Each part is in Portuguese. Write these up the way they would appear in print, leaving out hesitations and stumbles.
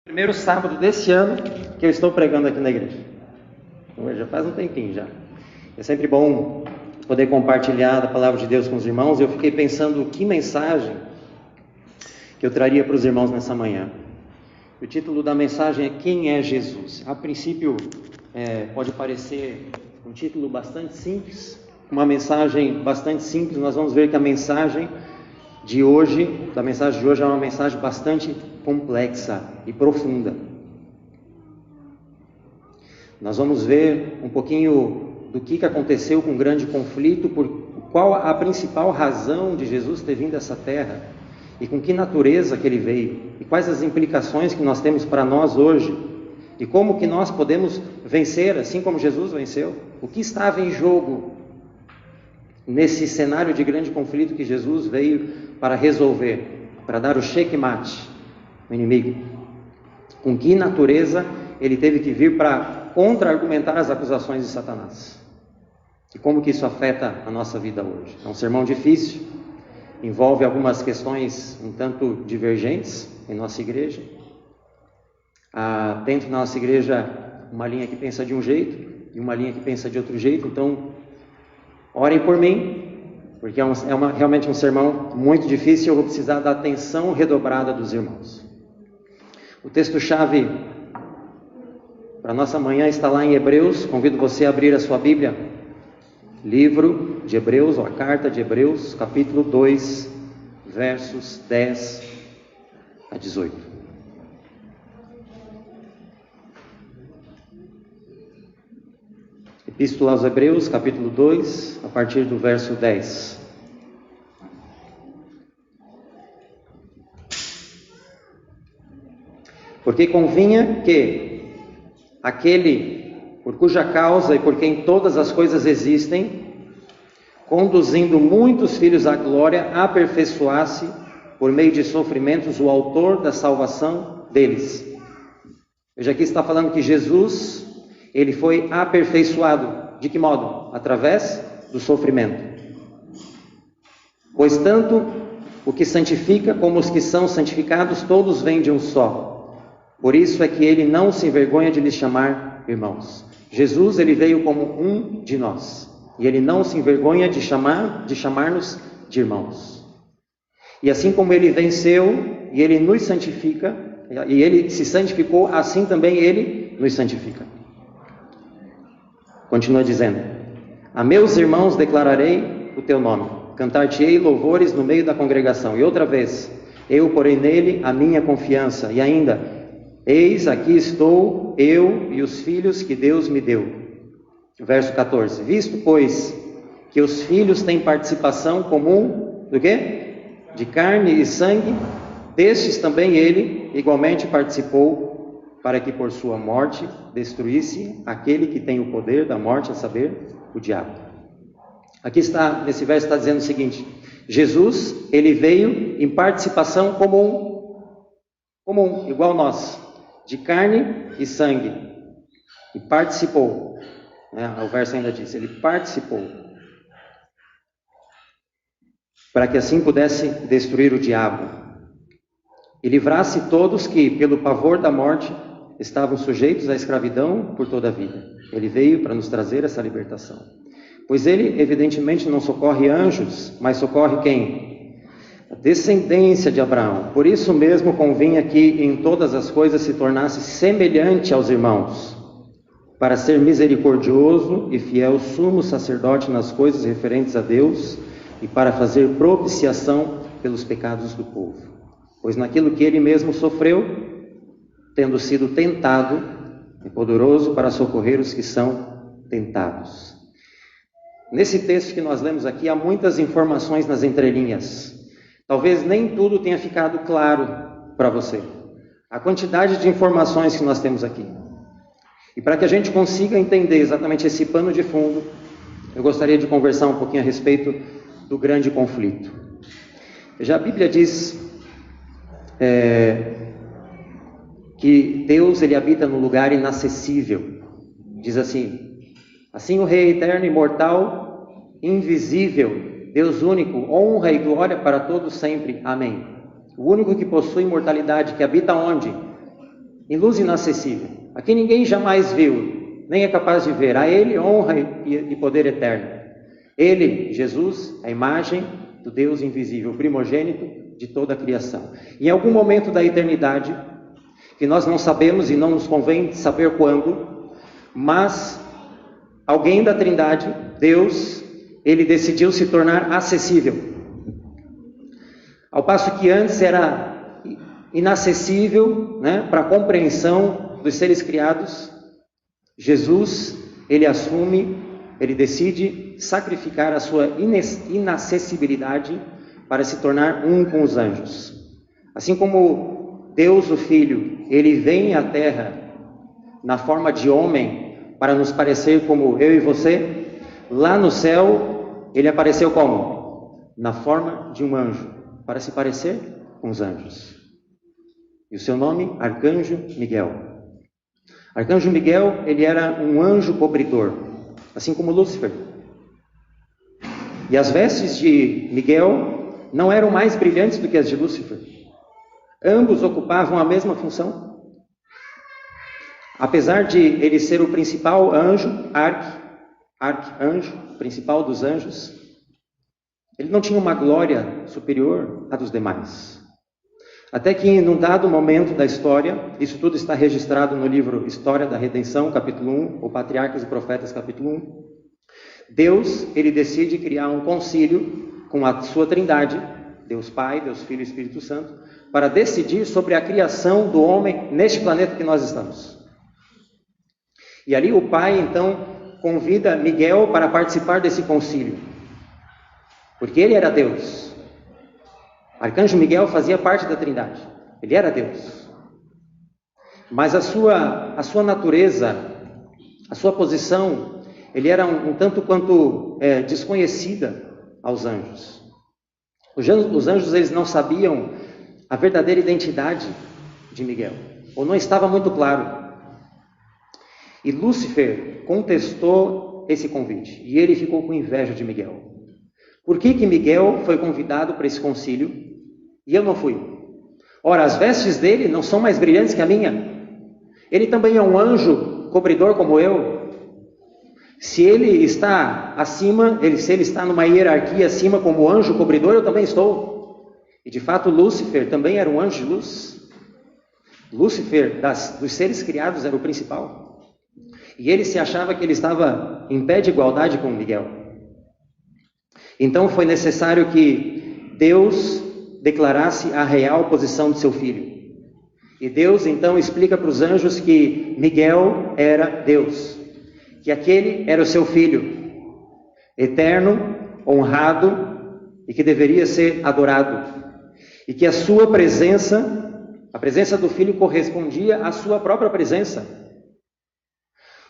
Primeiro sábado desse ano que eu estou pregando aqui na igreja. Então, já faz um tempinho já. É sempre bom poder compartilhar a palavra de Deus com os irmãos. Eu fiquei pensando que mensagem que eu traria para os irmãos nessa manhã. O título da mensagem é Quem é Jesus? A princípio pode parecer um título bastante simples, uma mensagem bastante simples. Nós vamos ver que a mensagem de hoje é uma mensagem bastante complexa e profunda. Nós vamos ver um pouquinho do que aconteceu com o grande conflito, qual a principal razão de Jesus ter vindo a essa terra e com que natureza que ele veio e quais as implicações que nós temos para nós hoje e como que nós podemos vencer assim como Jesus venceu. O que estava em jogo nesse cenário de grande conflito que Jesus veio para resolver, para dar o checkmate no inimigo. Com que natureza ele teve que vir para contra-argumentar as acusações de Satanás. E como que isso afeta a nossa vida hoje. É um sermão difícil, envolve algumas questões um tanto divergentes em nossa igreja. Dentro da nossa igreja, uma linha que pensa de um jeito e uma linha que pensa de outro jeito. Então, orem por mim, porque realmente um sermão muito difícil. Eu vou precisar da atenção redobrada dos irmãos. O texto-chave para nossa manhã está lá em Hebreus. Convido você a abrir a sua Bíblia, livro de Hebreus, ou a carta de Hebreus, capítulo 2, versos 10 a 18. Epístola aos Hebreus, capítulo 2, a partir do verso 10. Porque convinha que aquele por cuja causa e por quem todas as coisas existem, conduzindo muitos filhos à glória, aperfeiçoasse por meio de sofrimentos o autor da salvação deles. Veja, aqui está falando que Jesus, ele foi aperfeiçoado. De que modo? Através do sofrimento. Pois tanto o que santifica como os que são santificados, todos vêm de um só. Por isso é que ele não se envergonha de lhes chamar irmãos. Jesus, ele veio como um de nós. E ele não se envergonha de chamar-nos de irmãos. E assim como ele venceu e ele nos santifica, e ele se santificou, assim também ele nos santifica. Continua dizendo: a meus irmãos declararei o teu nome, cantar-te-ei louvores no meio da congregação. E outra vez, eu porei nele a minha confiança. E ainda, eis aqui estou eu e os filhos que Deus me deu. Verso 14, visto pois que os filhos têm participação comum do quê? De carne e sangue, destes também ele igualmente participou, para que por sua morte destruísse aquele que tem o poder da morte, a saber, o diabo. Aqui está, nesse verso está dizendo o seguinte: Jesus, ele veio em participação comum, igual nós, de carne e sangue, e participou, o verso ainda diz, ele participou, para que assim pudesse destruir o diabo, e livrasse todos que, pelo pavor da morte, estavam sujeitos à escravidão por toda a vida. Ele veio para nos trazer essa libertação. Pois ele, evidentemente, não socorre anjos, mas socorre quem? A descendência de Abraão. Por isso mesmo convinha que em todas as coisas se tornasse semelhante aos irmãos, para ser misericordioso e fiel sumo sacerdote nas coisas referentes a Deus e para fazer propiciação pelos pecados do povo. Pois naquilo que ele mesmo sofreu, tendo sido tentado, é poderoso para socorrer os que são tentados. Nesse texto que nós lemos aqui, há muitas informações nas entrelinhas. Talvez nem tudo tenha ficado claro para você. A quantidade de informações que nós temos aqui. E para que a gente consiga entender exatamente esse pano de fundo, eu gostaria de conversar um pouquinho a respeito do grande conflito. Já a Bíblia diz que Deus, ele habita no lugar inacessível. Diz assim o Rei eterno, imortal, invisível, Deus único, honra e glória para todos sempre. Amém. O único que possui imortalidade, que habita onde? em luz inacessível, a quem ninguém jamais viu, nem é capaz de ver. A Ele honra e poder eterno. Ele, Jesus, a imagem do Deus invisível, primogênito de toda a criação. Em algum momento da eternidade, que nós não sabemos e não nos convém saber quando, mas alguém da Trindade, Deus, Ele decidiu se tornar acessível. Ao passo que antes era inacessível, para a compreensão dos seres criados, Jesus, Ele assume, Ele decide sacrificar a sua inacessibilidade para se tornar um com os anjos. Assim como Deus, o Filho, Ele vem à Terra na forma de homem para nos parecer como eu e você, lá no céu, Ele apareceu como? Na forma de um anjo, para se parecer com os anjos. E o seu nome? Arcanjo Miguel. Arcanjo Miguel, ele era um anjo cobridor, assim como Lúcifer. E as vestes de Miguel não eram mais brilhantes do que as de Lúcifer. Ambos ocupavam a mesma função. Apesar de ele ser o principal anjo, arcanjo, principal dos anjos, ele não tinha uma glória superior à dos demais. Até que em um dado momento da história, isso tudo está registrado no livro História da Redenção, capítulo 1, ou Patriarcas e Profetas, capítulo 1, Deus, ele decide criar um concílio com a sua trindade, Deus Pai, Deus Filho e Espírito Santo, para decidir sobre a criação do homem neste planeta que nós estamos. E ali o Pai, então, convida Miguel para participar desse concílio, porque ele era Deus. Arcanjo Miguel fazia parte da Trindade, ele era Deus. Mas a sua natureza, a sua posição, ele era um tanto quanto desconhecida aos anjos. Os anjos, eles não sabiam a verdadeira identidade de Miguel, ou não estava muito claro. E Lúcifer contestou esse convite, e ele ficou com inveja de Miguel. Por que Miguel foi convidado para esse concílio e eu não fui? Ora, as vestes dele não são mais brilhantes que a minha. Ele também é um anjo cobridor como eu. Se ele está acima, se ele está numa hierarquia acima como anjo cobridor, eu também estou. E de fato Lúcifer também era um anjo de luz. Lúcifer, dos seres criados, era o principal. E ele se achava que ele estava em pé de igualdade com Miguel. Então foi necessário que Deus declarasse a real posição de seu filho. E Deus então explica para os anjos que Miguel era Deus, que aquele era o seu filho, eterno, honrado e que deveria ser adorado. E que a sua presença, a presença do filho, correspondia à sua própria presença.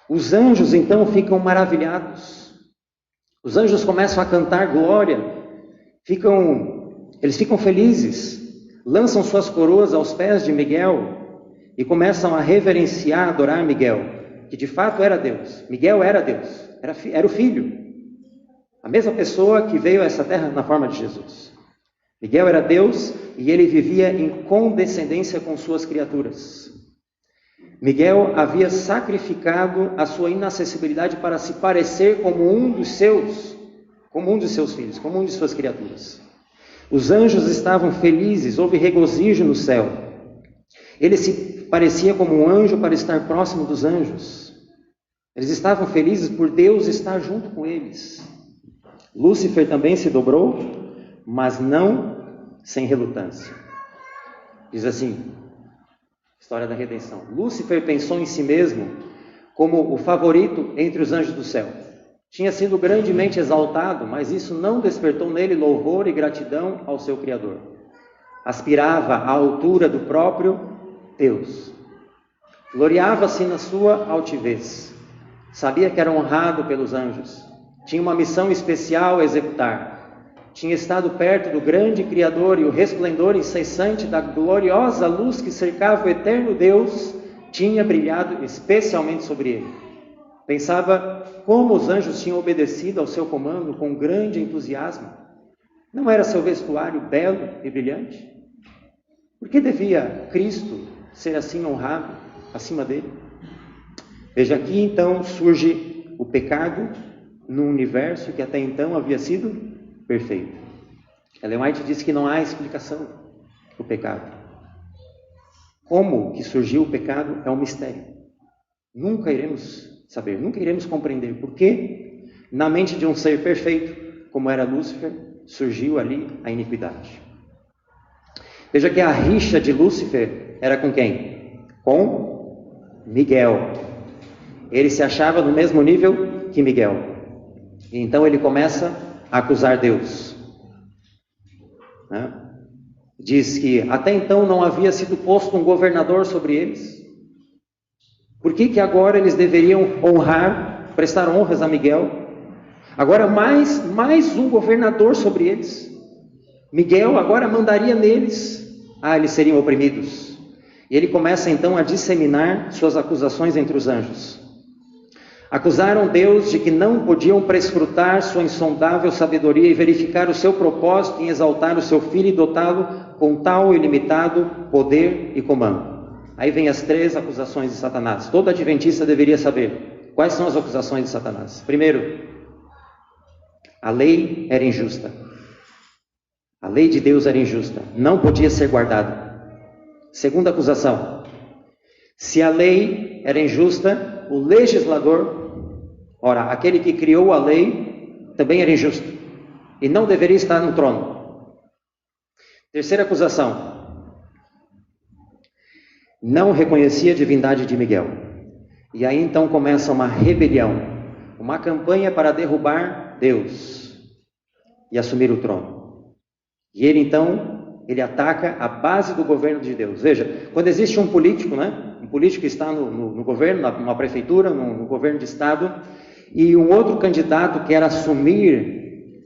Os anjos então ficam maravilhados. Os anjos começam a cantar glória, eles ficam felizes, lançam suas coroas aos pés de Miguel e começam a reverenciar, adorar Miguel, que de fato era Deus. Miguel era Deus, era o Filho, a mesma pessoa que veio a essa terra na forma de Jesus. Miguel era Deus e ele vivia em condescendência com suas criaturas. Miguel havia sacrificado a sua inacessibilidade para se parecer como um dos seus filhos, como um de suas criaturas. Os anjos estavam felizes, houve regozijo no céu. Ele se parecia como um anjo para estar próximo dos anjos. Eles estavam felizes por Deus estar junto com eles. Lúcifer também se dobrou, mas não sem relutância. Diz assim, História da Redenção: Lúcifer pensou em si mesmo como o favorito entre os anjos do céu. Tinha sido grandemente exaltado, mas isso não despertou nele louvor e gratidão ao seu Criador. Aspirava à altura do próprio Deus. Gloriava-se na sua altivez. Sabia que era honrado pelos anjos. Tinha uma missão especial a executar. Tinha estado perto do grande Criador e o resplendor incessante da gloriosa luz que cercava o eterno Deus tinha brilhado especialmente sobre ele. Pensava como os anjos tinham obedecido ao seu comando com grande entusiasmo. Não era seu vestuário belo e brilhante? Por que devia Cristo ser assim honrado? acima dele. Veja, aqui então surge o pecado num universo que até então havia sido perfeito. Ellen White diz que não há explicação para o pecado. Como que surgiu o pecado é um mistério. Nunca iremos saber, nunca iremos compreender por que na mente de um ser perfeito, como era Lúcifer, surgiu ali a iniquidade. Veja que a rixa de Lúcifer era com quem? Com Miguel. Ele se achava no mesmo nível que Miguel. E então ele começa a acusar Deus. Diz que até então não havia sido posto um governador sobre eles. Por que agora eles deveriam honrar, prestar honras a Miguel? Agora mais um governador sobre eles. Miguel agora mandaria neles. Eles seriam oprimidos. E ele começa então a disseminar suas acusações entre os anjos. Acusaram Deus de que não podiam prescrutar sua insondável sabedoria e verificar o seu propósito em exaltar o seu filho e dotá-lo com tal ilimitado poder e comando. Aí vem as 3 acusações de Satanás. Todo adventista deveria saber quais são as acusações de Satanás. Primeiro, a lei era injusta. A lei de Deus era injusta, não podia ser guardada. Segunda acusação, se a lei era injusta, o legislador, aquele que criou a lei, também era injusto e não deveria estar no trono. Terceira acusação, não reconhecia a divindade de Miguel. E aí então começa uma rebelião, uma campanha para derrubar Deus e assumir o trono. E ele então, ele ataca a base do governo de Deus. Veja, quando existe um político, um político que está no governo, numa prefeitura, no governo de estado, e um outro candidato quer assumir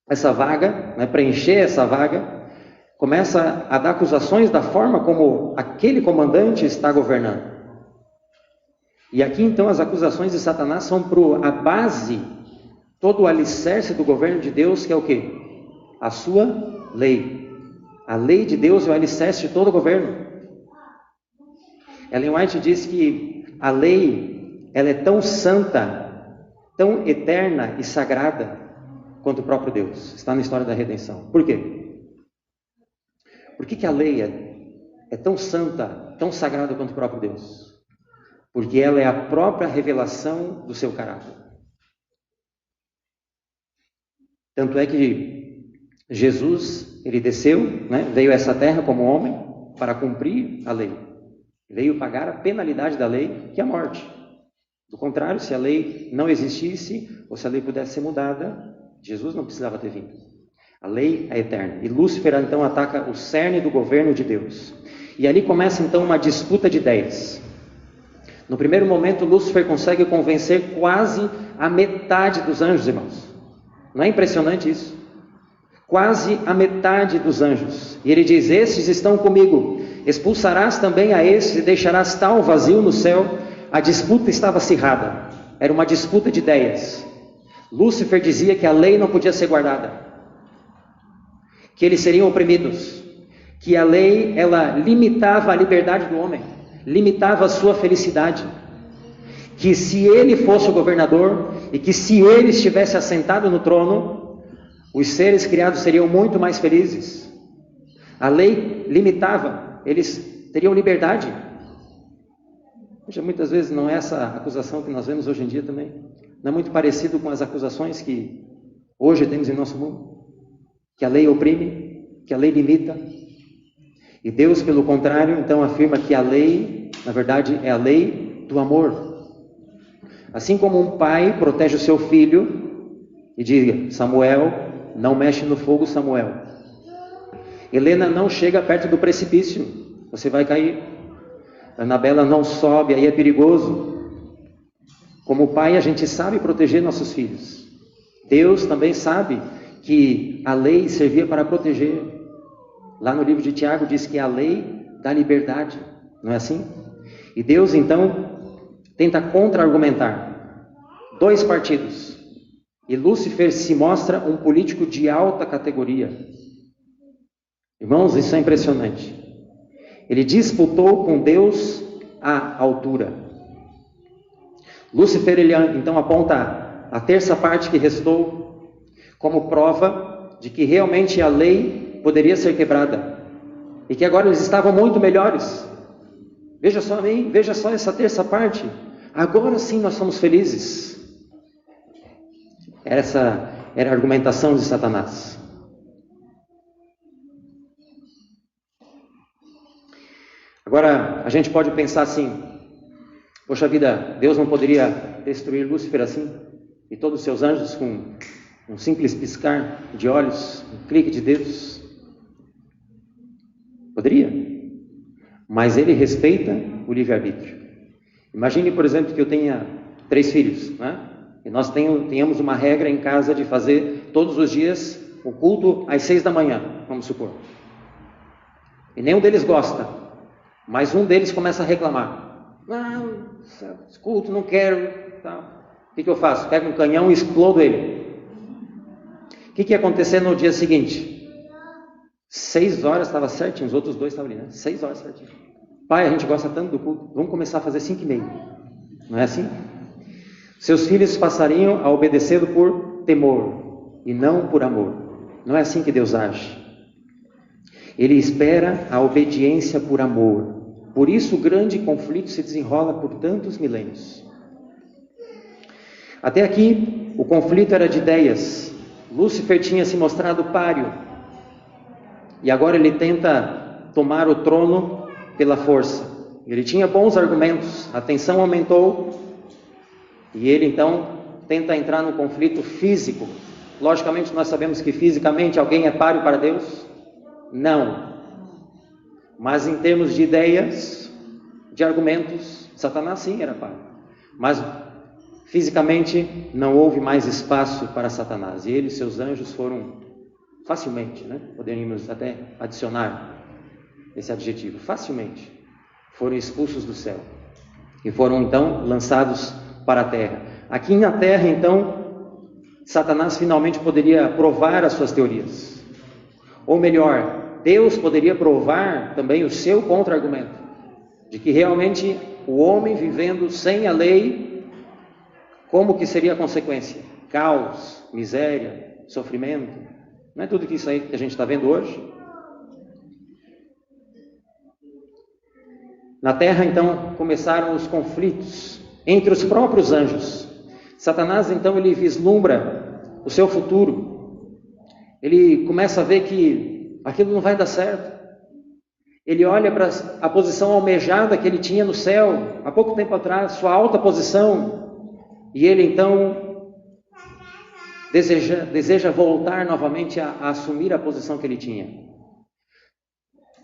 essa vaga, preencher essa vaga, começa a dar acusações da forma como aquele comandante está governando. E aqui então as acusações de Satanás são para a base, todo o alicerce do governo de Deus, que é o quê? A sua lei. A lei de Deus é o alicerce de todo o governo. Ellen White diz que a lei, ela é tão santa, tão eterna e sagrada quanto o próprio Deus. Está na história da redenção. Por quê? Por que a lei é tão santa, tão sagrada quanto o próprio Deus? Porque ela é a própria revelação do seu caráter. Tanto é que Jesus, ele desceu, veio a essa terra como homem para cumprir a lei. Veio pagar a penalidade da lei, que é a morte. Do contrário, se a lei não existisse, ou se a lei pudesse ser mudada, Jesus não precisava ter vindo. A lei é eterna. E Lúcifer então ataca o cerne do governo de Deus. E ali começa então uma disputa de ideias. No primeiro momento, Lúcifer consegue convencer quase a metade dos anjos, irmãos. Não é impressionante isso? Quase a metade dos anjos. E ele diz: estes estão comigo. Expulsarás também a estes e deixarás tal vazio no céu. A disputa estava acirrada. Era uma disputa de ideias. Lúcifer dizia que a lei não podia ser guardada, que eles seriam oprimidos, que a lei, ela limitava a liberdade do homem, limitava a sua felicidade, que se ele fosse o governador e que se ele estivesse assentado no trono, os seres criados seriam muito mais felizes. A lei limitava, eles teriam liberdade. Veja, muitas vezes não é essa acusação que nós vemos hoje em dia também. Não é muito parecido com as acusações que hoje temos em nosso mundo. Que a lei oprime, que a lei limita. E Deus, pelo contrário, então afirma que a lei, na verdade, é a lei do amor. Assim como um pai protege o seu filho e diz: Samuel, não mexe no fogo, Samuel. Helena, não chega perto do precipício, você vai cair. Anabela, não sobe, aí é perigoso. Como pai, a gente sabe proteger nossos filhos. Deus também sabe que a lei servia para proteger. Lá no livro de Tiago diz que a lei dá liberdade, não é assim? E Deus então tenta contra-argumentar. 2 partidos. E Lúcifer se mostra um político de alta categoria. Irmãos, isso é impressionante. Ele disputou com Deus à altura. Lúcifer, ele então aponta a terça parte que restou como prova de que realmente a lei poderia ser quebrada e que agora eles estavam muito melhores. Veja só, amém? Veja só essa terça parte. Agora sim nós somos felizes. Essa era a argumentação de Satanás. Agora, a gente pode pensar assim: poxa vida, Deus não poderia destruir Lúcifer assim? E todos os seus anjos com um simples piscar de olhos, um clique de dedos? Poderia. Mas ele respeita o livre-arbítrio. Imagine, por exemplo, que eu tenha 3 filhos, né? E nós tenhamos uma regra em casa de fazer todos os dias o culto às 6 da manhã, vamos supor. E nenhum deles gosta, mas um deles começa a reclamar. Não, culto, não quero. Tá. O que eu faço? Pego um canhão e explodo ele. O que ia acontecer no dia seguinte? 6 horas estava certinho, os outros 2 estavam ali, né? 6 horas certinho. Pai, a gente gosta tanto do culto, vamos começar a fazer 5h30. Não é assim? Seus filhos passariam a obedecê-lo por temor e não por amor. Não é assim que Deus age. Ele espera a obediência por amor. Por isso o grande conflito se desenrola por tantos milênios. Até aqui, o conflito era de ideias. Lúcifer tinha se mostrado páreo. E agora ele tenta tomar o trono pela força. Ele tinha bons argumentos, a tensão aumentou. E ele então tenta entrar no conflito físico. Logicamente nós sabemos que fisicamente alguém é páreo para Deus? Não. Mas em termos de ideias, de argumentos, Satanás sim era páreo. Mas fisicamente não houve mais espaço para Satanás. E ele e seus anjos foram facilmente, né? Poderíamos até adicionar esse adjetivo, facilmente, foram expulsos do céu. E foram então lançados para a terra. Aqui na terra, então, Satanás finalmente poderia provar as suas teorias. Ou melhor, Deus poderia provar também o seu contra-argumento, de que realmente o homem vivendo sem a lei, como que seria a consequência? Caos, miséria, sofrimento. Não é tudo isso aí que a gente está vendo hoje? Na terra, então, começaram os conflitos entre os próprios anjos. Satanás, então, ele vislumbra o seu futuro. Ele começa a ver que aquilo não vai dar certo. Ele olha para a posição almejada que ele tinha no céu, há pouco tempo atrás, sua alta posição, e ele, então, deseja voltar novamente a assumir a posição que ele tinha.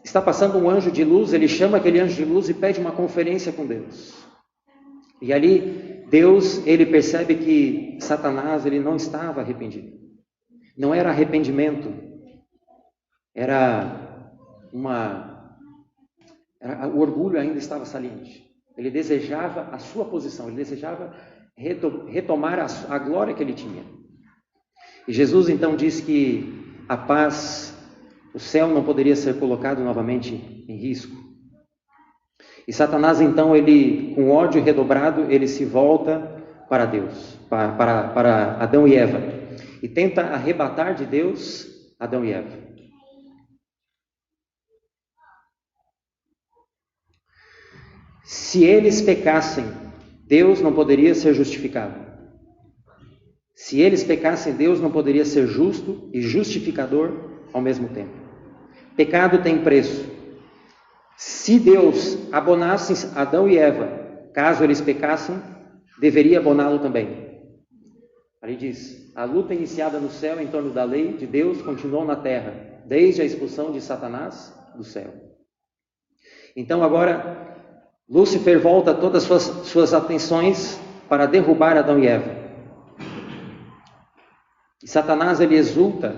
Está passando um anjo de luz, ele chama aquele anjo de luz e pede uma conferência com Deus. E ali, Deus, ele percebe que Satanás, ele não estava arrependido. Não era arrependimento, o orgulho ainda estava saliente. Ele desejava a sua posição, ele desejava retomar a glória que ele tinha. E Jesus então diz que a paz, o céu não poderia ser colocado novamente em risco. E Satanás então, ele, com ódio redobrado, ele se volta para Deus, para Adão e Eva, e tenta arrebatar de Deus Adão e Eva. Se eles pecassem, Deus não poderia ser justificado. Se eles pecassem, Deus não poderia ser justo e justificador ao mesmo tempo. Pecado tem preço. Se Deus abonasse Adão e Eva, caso eles pecassem, deveria aboná-lo também. Ali diz, a luta iniciada no céu em torno da lei de Deus continuou na terra, desde a expulsão de Satanás do céu. Então agora, Lúcifer volta todas as suas atenções para derrubar Adão e Eva. E Satanás, ele exulta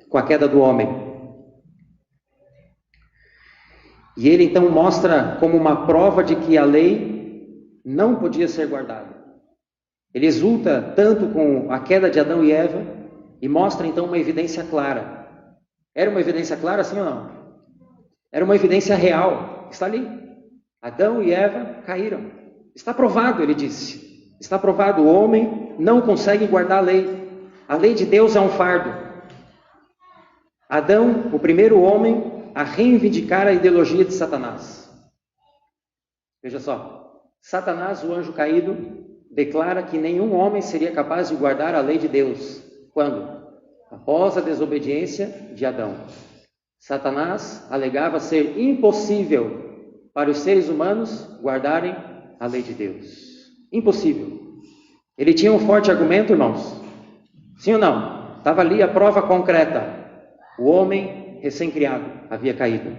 com a queda do homem. E ele então mostra como uma prova de que a lei não podia ser guardada. Ele exulta tanto com a queda de Adão e Eva e mostra então uma evidência clara. Era uma evidência clara, sim ou não? Era uma evidência real, está ali. Adão e Eva caíram. Está provado, ele disse. Está provado, o homem não consegue guardar a lei. A lei de Deus é um fardo. Adão, o primeiro homem a reivindicar a ideologia de Satanás. Veja só, Satanás, o anjo caído, declara que nenhum homem seria capaz de guardar a lei de Deus. Quando? Após a desobediência de Adão. Satanás alegava ser impossível para os seres humanos guardarem a lei de Deus. Impossível. Ele tinha um forte argumento, irmãos? Sim ou não? Estava ali a prova concreta. O homem recém-criado havia caído.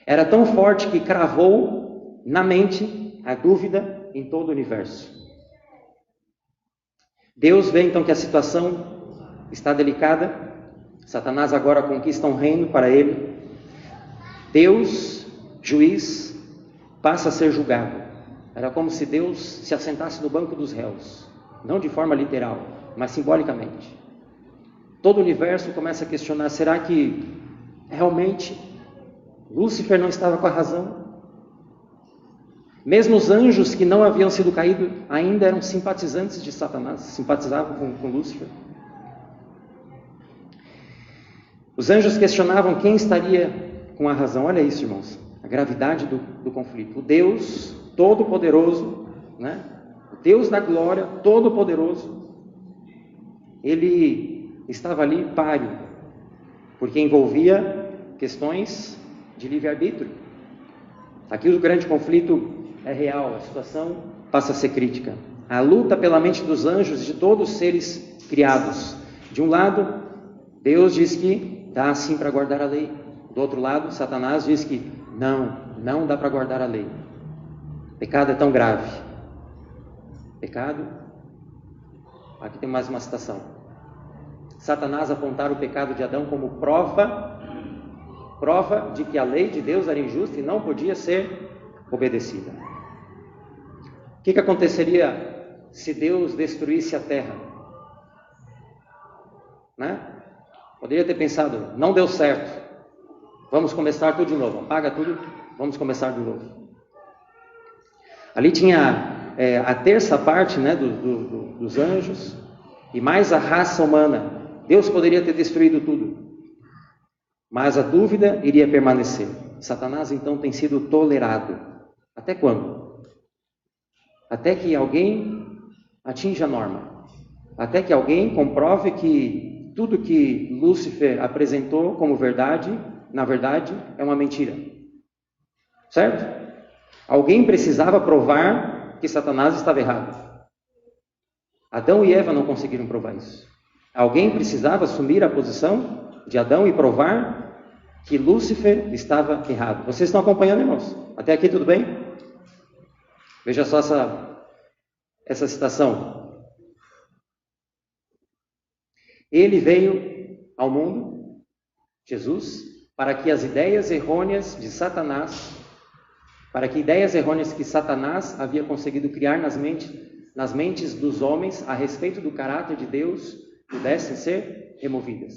Era tão forte que cravou na mente a dúvida em todo o universo. Deus vê então que a situação está delicada. Satanás agora conquista um reino para ele. Deus, juiz, passa a ser julgado. Era como se Deus se assentasse no banco dos réus. Não de forma literal, mas simbolicamente. Todo o universo começa a questionar, será que realmente Lúcifer não estava com a razão? Mesmo os anjos que não haviam sido caídos ainda eram simpatizantes de Satanás, simpatizavam com Lúcifer. Os anjos questionavam quem estaria com a razão. Olha isso, irmãos, a gravidade do conflito. O Deus Todo-Poderoso, né? O Deus da glória, Todo-Poderoso, ele estava ali páreo, porque envolvia questões de livre-arbítrio. Aqui o grande conflito é real, a situação passa a ser crítica. A luta pela mente dos anjos e de todos os seres criados. De um lado, Deus diz que dá sim para guardar a lei. Do outro lado, Satanás diz que não dá para guardar a lei. Pecado é tão grave. Pecado, aqui tem mais uma citação. Satanás apontar o pecado de Adão como prova de que a lei de Deus era injusta e não podia ser obedecida. O que aconteceria se Deus destruísse a terra? Né? Poderia ter pensado, não deu certo, vamos começar tudo de novo, apaga tudo, vamos começar de novo. Ali tinha a terça parte, né, dos anjos e mais a raça humana. Deus poderia ter destruído tudo, mas a dúvida iria permanecer. Satanás então tem sido tolerado. Até quando? Até que alguém atinja a norma. Até que alguém comprove que tudo que Lúcifer apresentou como verdade, na verdade, é uma mentira. Certo? Alguém precisava provar que Satanás estava errado. Adão e Eva não conseguiram provar isso. Alguém precisava assumir a posição de Adão e provar que Lúcifer estava errado. Vocês estão acompanhando, irmãos? Até aqui tudo bem? Veja só essa citação. Ele veio ao mundo, Jesus, para que as ideias errôneas de Satanás, para que ideias errôneas que Satanás havia conseguido criar nas mentes dos homens a respeito do caráter de Deus, pudessem ser removidas.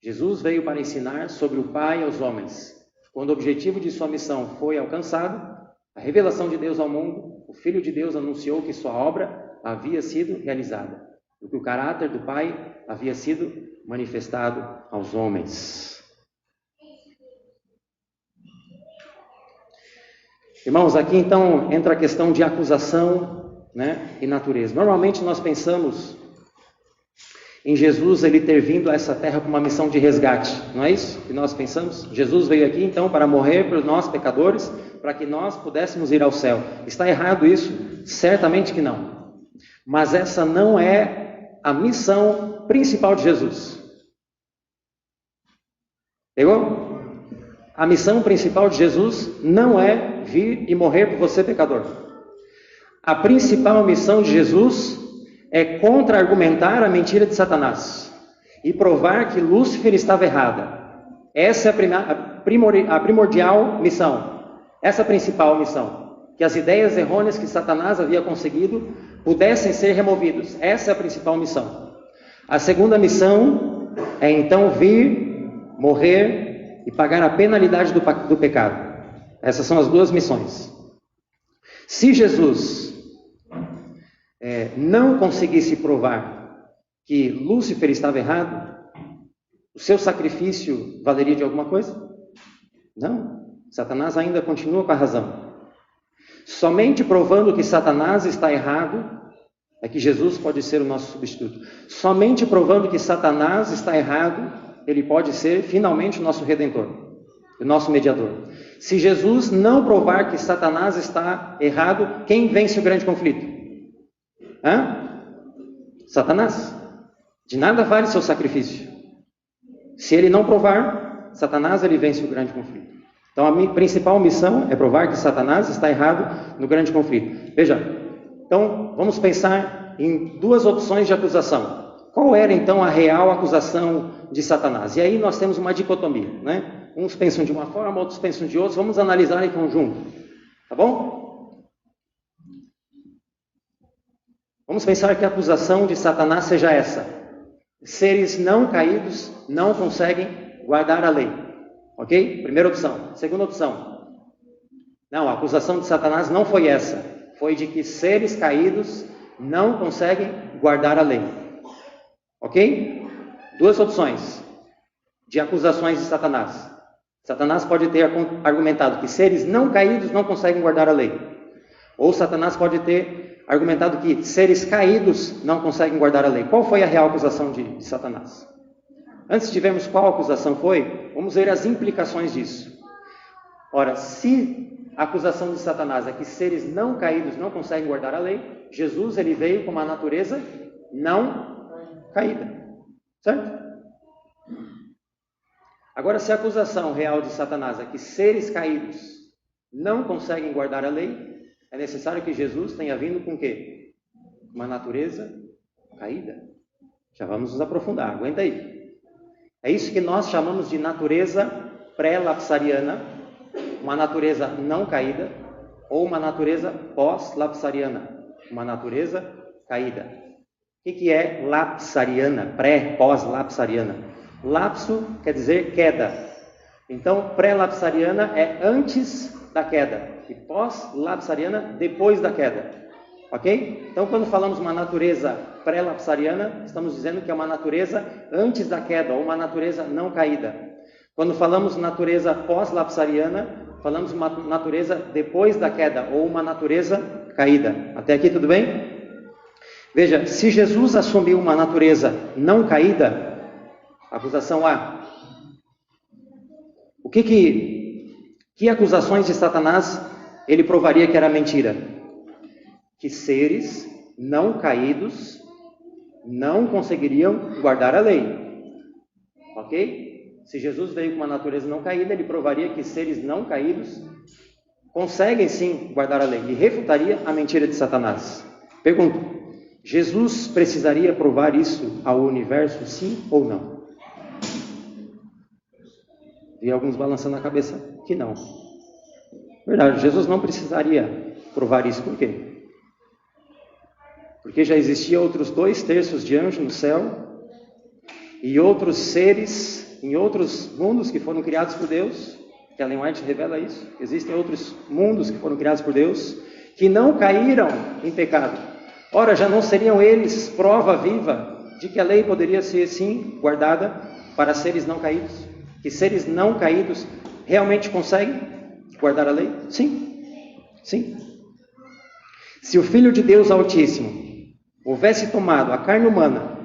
Jesus veio para ensinar sobre o Pai aos homens. Quando o objetivo de sua missão foi alcançado, a revelação de Deus ao mundo, o Filho de Deus anunciou que sua obra havia sido realizada, e que o caráter do Pai havia sido manifestado aos homens. Irmãos, aqui então entra a questão de acusação, né, e natureza. Normalmente nós pensamos em Jesus ele ter vindo a essa terra com uma missão de resgate, não é isso que nós pensamos? Jesus veio aqui então para morrer por nós pecadores, para que nós pudéssemos ir ao céu. Está errado isso? Certamente que não. Mas essa não é a missão principal de Jesus. Pegou? A missão principal de Jesus não é vir e morrer por você pecador. A principal missão de Jesus é contra-argumentar a mentira de Satanás e provar que Lúcifer estava errada. Essa é a primordial missão, essa é a principal missão, que as ideias errôneas que Satanás havia conseguido pudessem ser removidas. Essa é a principal missão. A segunda missão é então vir, morrer e pagar a penalidade do pecado. Essas são as duas missões. Se Jesus não conseguisse provar que Lúcifer estava errado, o seu sacrifício valeria de alguma coisa? Não. Satanás ainda continua com a razão. Somente provando que Satanás está errado é que Jesus pode ser o nosso substituto. Somente provando que Satanás está errado, ele pode ser finalmente o nosso redentor, o nosso mediador. Se Jesus não provar que Satanás está errado, quem vence o grande conflito? Satanás. De nada vale seu sacrifício. Se ele não provar, Satanás ele vence o grande conflito. Então a minha principal missão é provar que Satanás está errado no grande conflito. Veja, então vamos pensar em duas opções de acusação. Qual era então a real acusação de Satanás? E aí nós temos uma dicotomia, né? Uns pensam de uma forma, outros pensam de outra. Vamos analisar em conjunto, tá bom? Vamos pensar que a acusação de Satanás seja essa: seres não caídos não conseguem guardar a lei. Ok? Primeira opção. Segunda opção. Não, a acusação de Satanás não foi essa. Foi de que seres caídos não conseguem guardar a lei. Ok? Duas opções de acusações de Satanás. Satanás pode ter argumentado que seres não caídos não conseguem guardar a lei. Ou Satanás pode ter argumentado que seres caídos não conseguem guardar a lei. Qual foi a real acusação de Satanás? Antes de vermos qual acusação foi, vamos ver as implicações disso. Ora, se a acusação de Satanás é que seres não caídos não conseguem guardar a lei, Jesus ele veio com uma natureza não caída. Certo? Agora, se a acusação real de Satanás é que seres caídos não conseguem guardar a lei, é necessário que Jesus tenha vindo com o quê? Uma natureza caída. Já vamos nos aprofundar, aguenta aí. É isso que nós chamamos de natureza pré-lapsariana, uma natureza não caída, ou uma natureza pós-lapsariana, uma natureza caída. O que é lapsariana, pré-pós-lapsariana? Lapso quer dizer queda. Então, pré-lapsariana é antes da queda, e pós-lapsariana depois da queda. Ok? Então, quando falamos uma natureza pré-lapsariana, estamos dizendo que é uma natureza antes da queda, ou uma natureza não caída. Quando falamos natureza pós-lapsariana, falamos uma natureza depois da queda, ou uma natureza caída. Até aqui tudo bem? Veja, se Jesus assumiu uma natureza não caída, acusação A. Que acusações de Satanás ele provaria que era mentira? Que seres não caídos não conseguiriam guardar a lei. Ok? Se Jesus veio com uma natureza não caída, ele provaria que seres não caídos conseguem sim guardar a lei. E refutaria a mentira de Satanás. Pergunto, Jesus precisaria provar isso ao universo, sim ou não? Vi alguns balançando a cabeça que não. Verdade, Jesus não precisaria provar isso. Por quê? Porque já existia outros 2/3 de anjos no céu e outros seres em outros mundos que foram criados por Deus, que Ellen White revela isso. Existem outros mundos que foram criados por Deus que não caíram em pecado. Ora, já não seriam eles prova viva de que a lei poderia ser sim guardada para seres não caídos? Que seres não caídos realmente conseguem guardar a lei? Sim. Sim. Se o Filho de Deus Altíssimo houvesse tomado a carne humana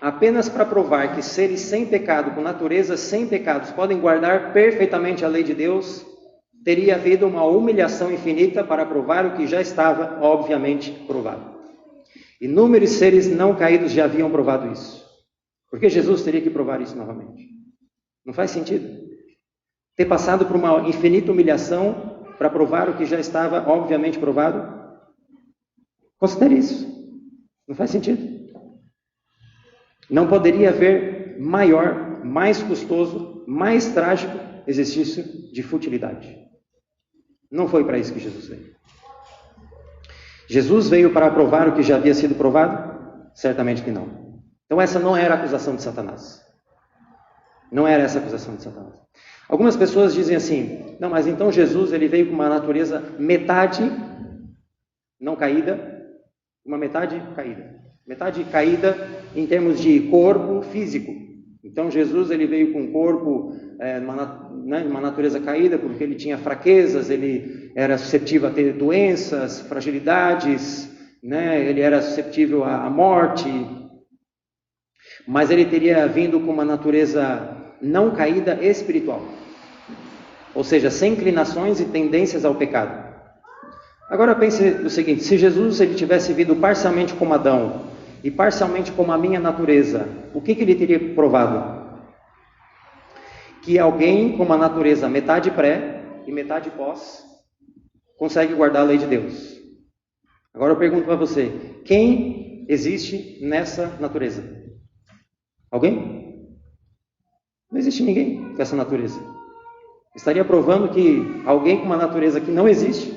apenas para provar que seres sem pecado, com natureza sem pecados, podem guardar perfeitamente a lei de Deus, teria havido uma humilhação infinita para provar o que já estava obviamente provado. Inúmeros seres não caídos já haviam provado isso. Por que Jesus teria que provar isso novamente? Não faz sentido. Ter passado por uma infinita humilhação para provar o que já estava obviamente provado? Considere isso. Não faz sentido. Não poderia haver maior, mais custoso, mais trágico exercício de futilidade. Não foi para isso que Jesus veio. Jesus veio para provar o que já havia sido provado? Certamente que não. Então essa não era a acusação de Satanás. Não era essa a acusação de Satanás. Algumas pessoas dizem assim: não, mas então Jesus ele veio com uma natureza metade não caída, uma metade caída. Metade caída em termos de corpo físico. Então Jesus ele veio com um corpo, uma natureza caída, porque ele tinha fraquezas, ele era suscetível a ter doenças, fragilidades, ele era suscetível à morte. Mas ele teria vindo com uma natureza não caída espiritual. Ou seja, sem inclinações e tendências ao pecado. Agora pense o seguinte: se Jesus ele tivesse vindo parcialmente como Adão e parcialmente como a minha natureza, o que ele teria provado? Que alguém com uma natureza metade pré e metade pós consegue guardar a lei de Deus. Agora eu pergunto para você: quem existe nessa natureza? Alguém? Não existe ninguém com essa natureza. Estaria provando que alguém com uma natureza que não existe,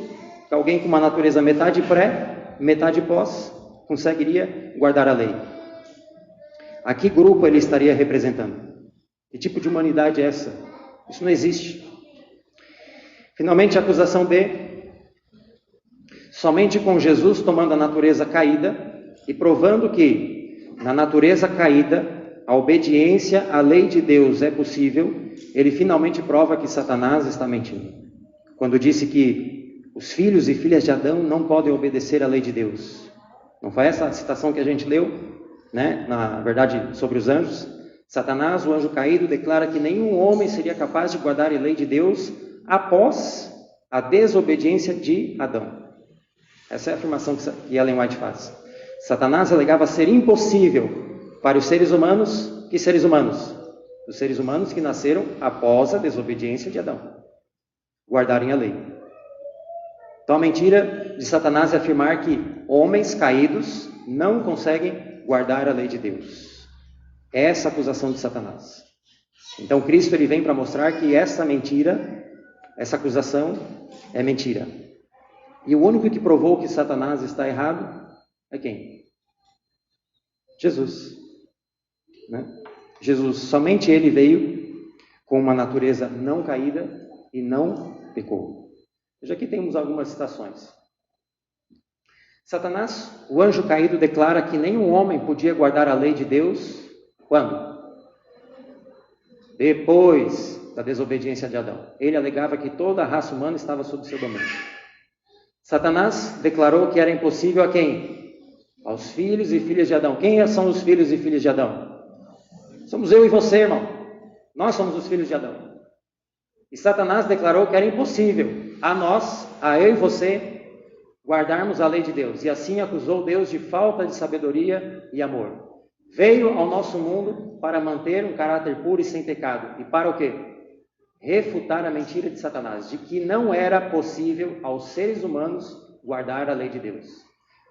que alguém com uma natureza metade pré, metade pós, conseguiria guardar a lei. A que grupo ele estaria representando? Que tipo de humanidade é essa? Isso não existe. Finalmente, a acusação B. Somente com Jesus tomando a natureza caída e provando que, na natureza caída, a obediência à lei de Deus é possível, ele finalmente prova que Satanás está mentindo. Quando disse que os filhos e filhas de Adão não podem obedecer à lei de Deus. Não foi essa a citação que a gente leu, na verdade, sobre os anjos? Satanás, o anjo caído, declara que nenhum homem seria capaz de guardar a lei de Deus após a desobediência de Adão. Essa é a afirmação que Ellen White faz. Satanás alegava ser impossível para os seres humanos. Que seres humanos? Os seres humanos que nasceram após a desobediência de Adão guardarem a lei. Então a mentira de Satanás é afirmar que homens caídos não conseguem guardar a lei de Deus. Essa é a acusação de Satanás. Então Cristo ele vem para mostrar que essa mentira, essa acusação é mentira. E o único que provou que Satanás está errado é quem? Jesus. Jesus, somente ele veio com uma natureza não caída e não pecou. Veja, aqui temos algumas citações. Satanás, o anjo caído, declara que nenhum homem podia guardar a lei de Deus. Quando? Depois da desobediência de Adão. Ele alegava que toda a raça humana estava sob seu domínio. Satanás declarou que era impossível a quem? Aos filhos e filhas de Adão. Quem são os filhos e filhas de Adão? Somos eu e você, irmão. Nós somos os filhos de Adão. E Satanás declarou que era impossível a nós, a eu e você, guardarmos a lei de Deus. E assim acusou Deus de falta de sabedoria e amor. Veio ao nosso mundo para manter um caráter puro e sem pecado. E para o quê? Refutar a mentira de Satanás, de que não era possível aos seres humanos guardar a lei de Deus.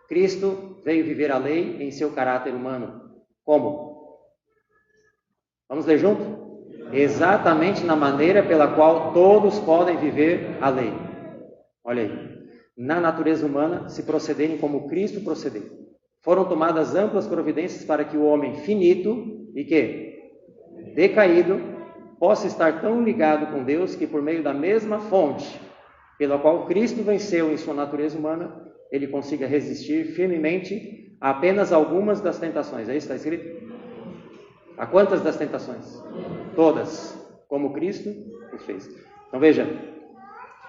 Cristo veio viver a lei em seu caráter humano. Como? Vamos ler junto? Exatamente na maneira pela qual todos podem viver a lei. Olha aí. Na natureza humana, se procederem como Cristo procedeu. Foram tomadas amplas providências para que o homem finito e que? Decaído, possa estar tão ligado com Deus que por meio da mesma fonte pela qual Cristo venceu em sua natureza humana, ele consiga resistir firmemente a apenas algumas das tentações. É isso que está escrito? A quantas das tentações? Todas, como Cristo o fez. Então veja,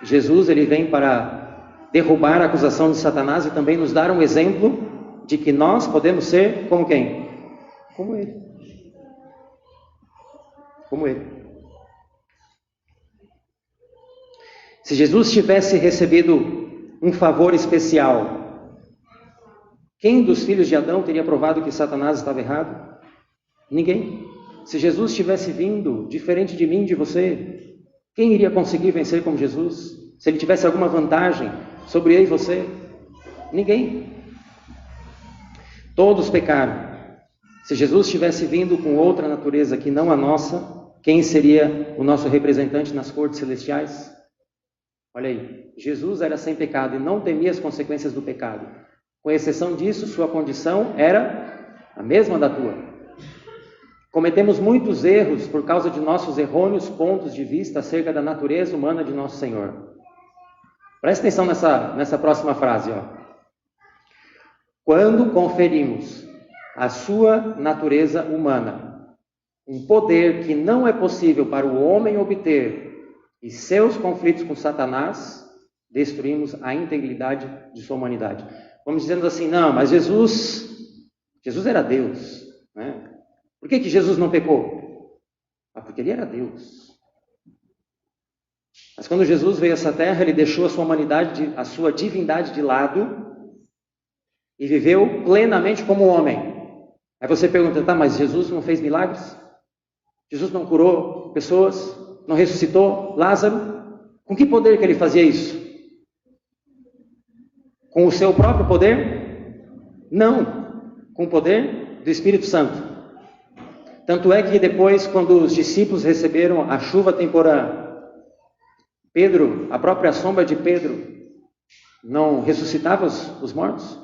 Jesus ele vem para derrubar a acusação de Satanás e também nos dar um exemplo de que nós podemos ser como quem? Como ele. Como ele. Se Jesus tivesse recebido um favor especial, quem dos filhos de Adão teria provado que Satanás estava errado? Ninguém. Se Jesus tivesse vindo diferente de mim, de você, quem iria conseguir vencer como Jesus? Se ele tivesse alguma vantagem sobre eu e você? Ninguém. Todos pecaram. Se Jesus tivesse vindo com outra natureza que não a nossa, quem seria o nosso representante nas cortes celestiais? Olha aí, Jesus era sem pecado e não temia as consequências do pecado. Com exceção disso, sua condição era a mesma da tua. Cometemos muitos erros por causa de nossos errôneos pontos de vista acerca da natureza humana de nosso Senhor. Presta atenção nessa próxima frase, ó. Quando conferimos à sua natureza humana um poder que não é possível para o homem obter e seus conflitos com Satanás, destruímos a integridade de sua humanidade. Vamos dizendo assim, não, mas Jesus era Deus, né? Por que Jesus não pecou? Porque ele era Deus. Mas quando Jesus veio a essa terra, ele deixou a sua humanidade, a sua divindade de lado e viveu plenamente como homem. Aí você pergunta, tá, mas Jesus não fez milagres? Jesus não curou pessoas? Não ressuscitou Lázaro? Com que poder que ele fazia isso? Com o seu próprio poder? Não, com o poder do Espírito Santo. Tanto é que depois, quando os discípulos receberam a chuva temporã, Pedro, a própria sombra de Pedro, não ressuscitava os mortos?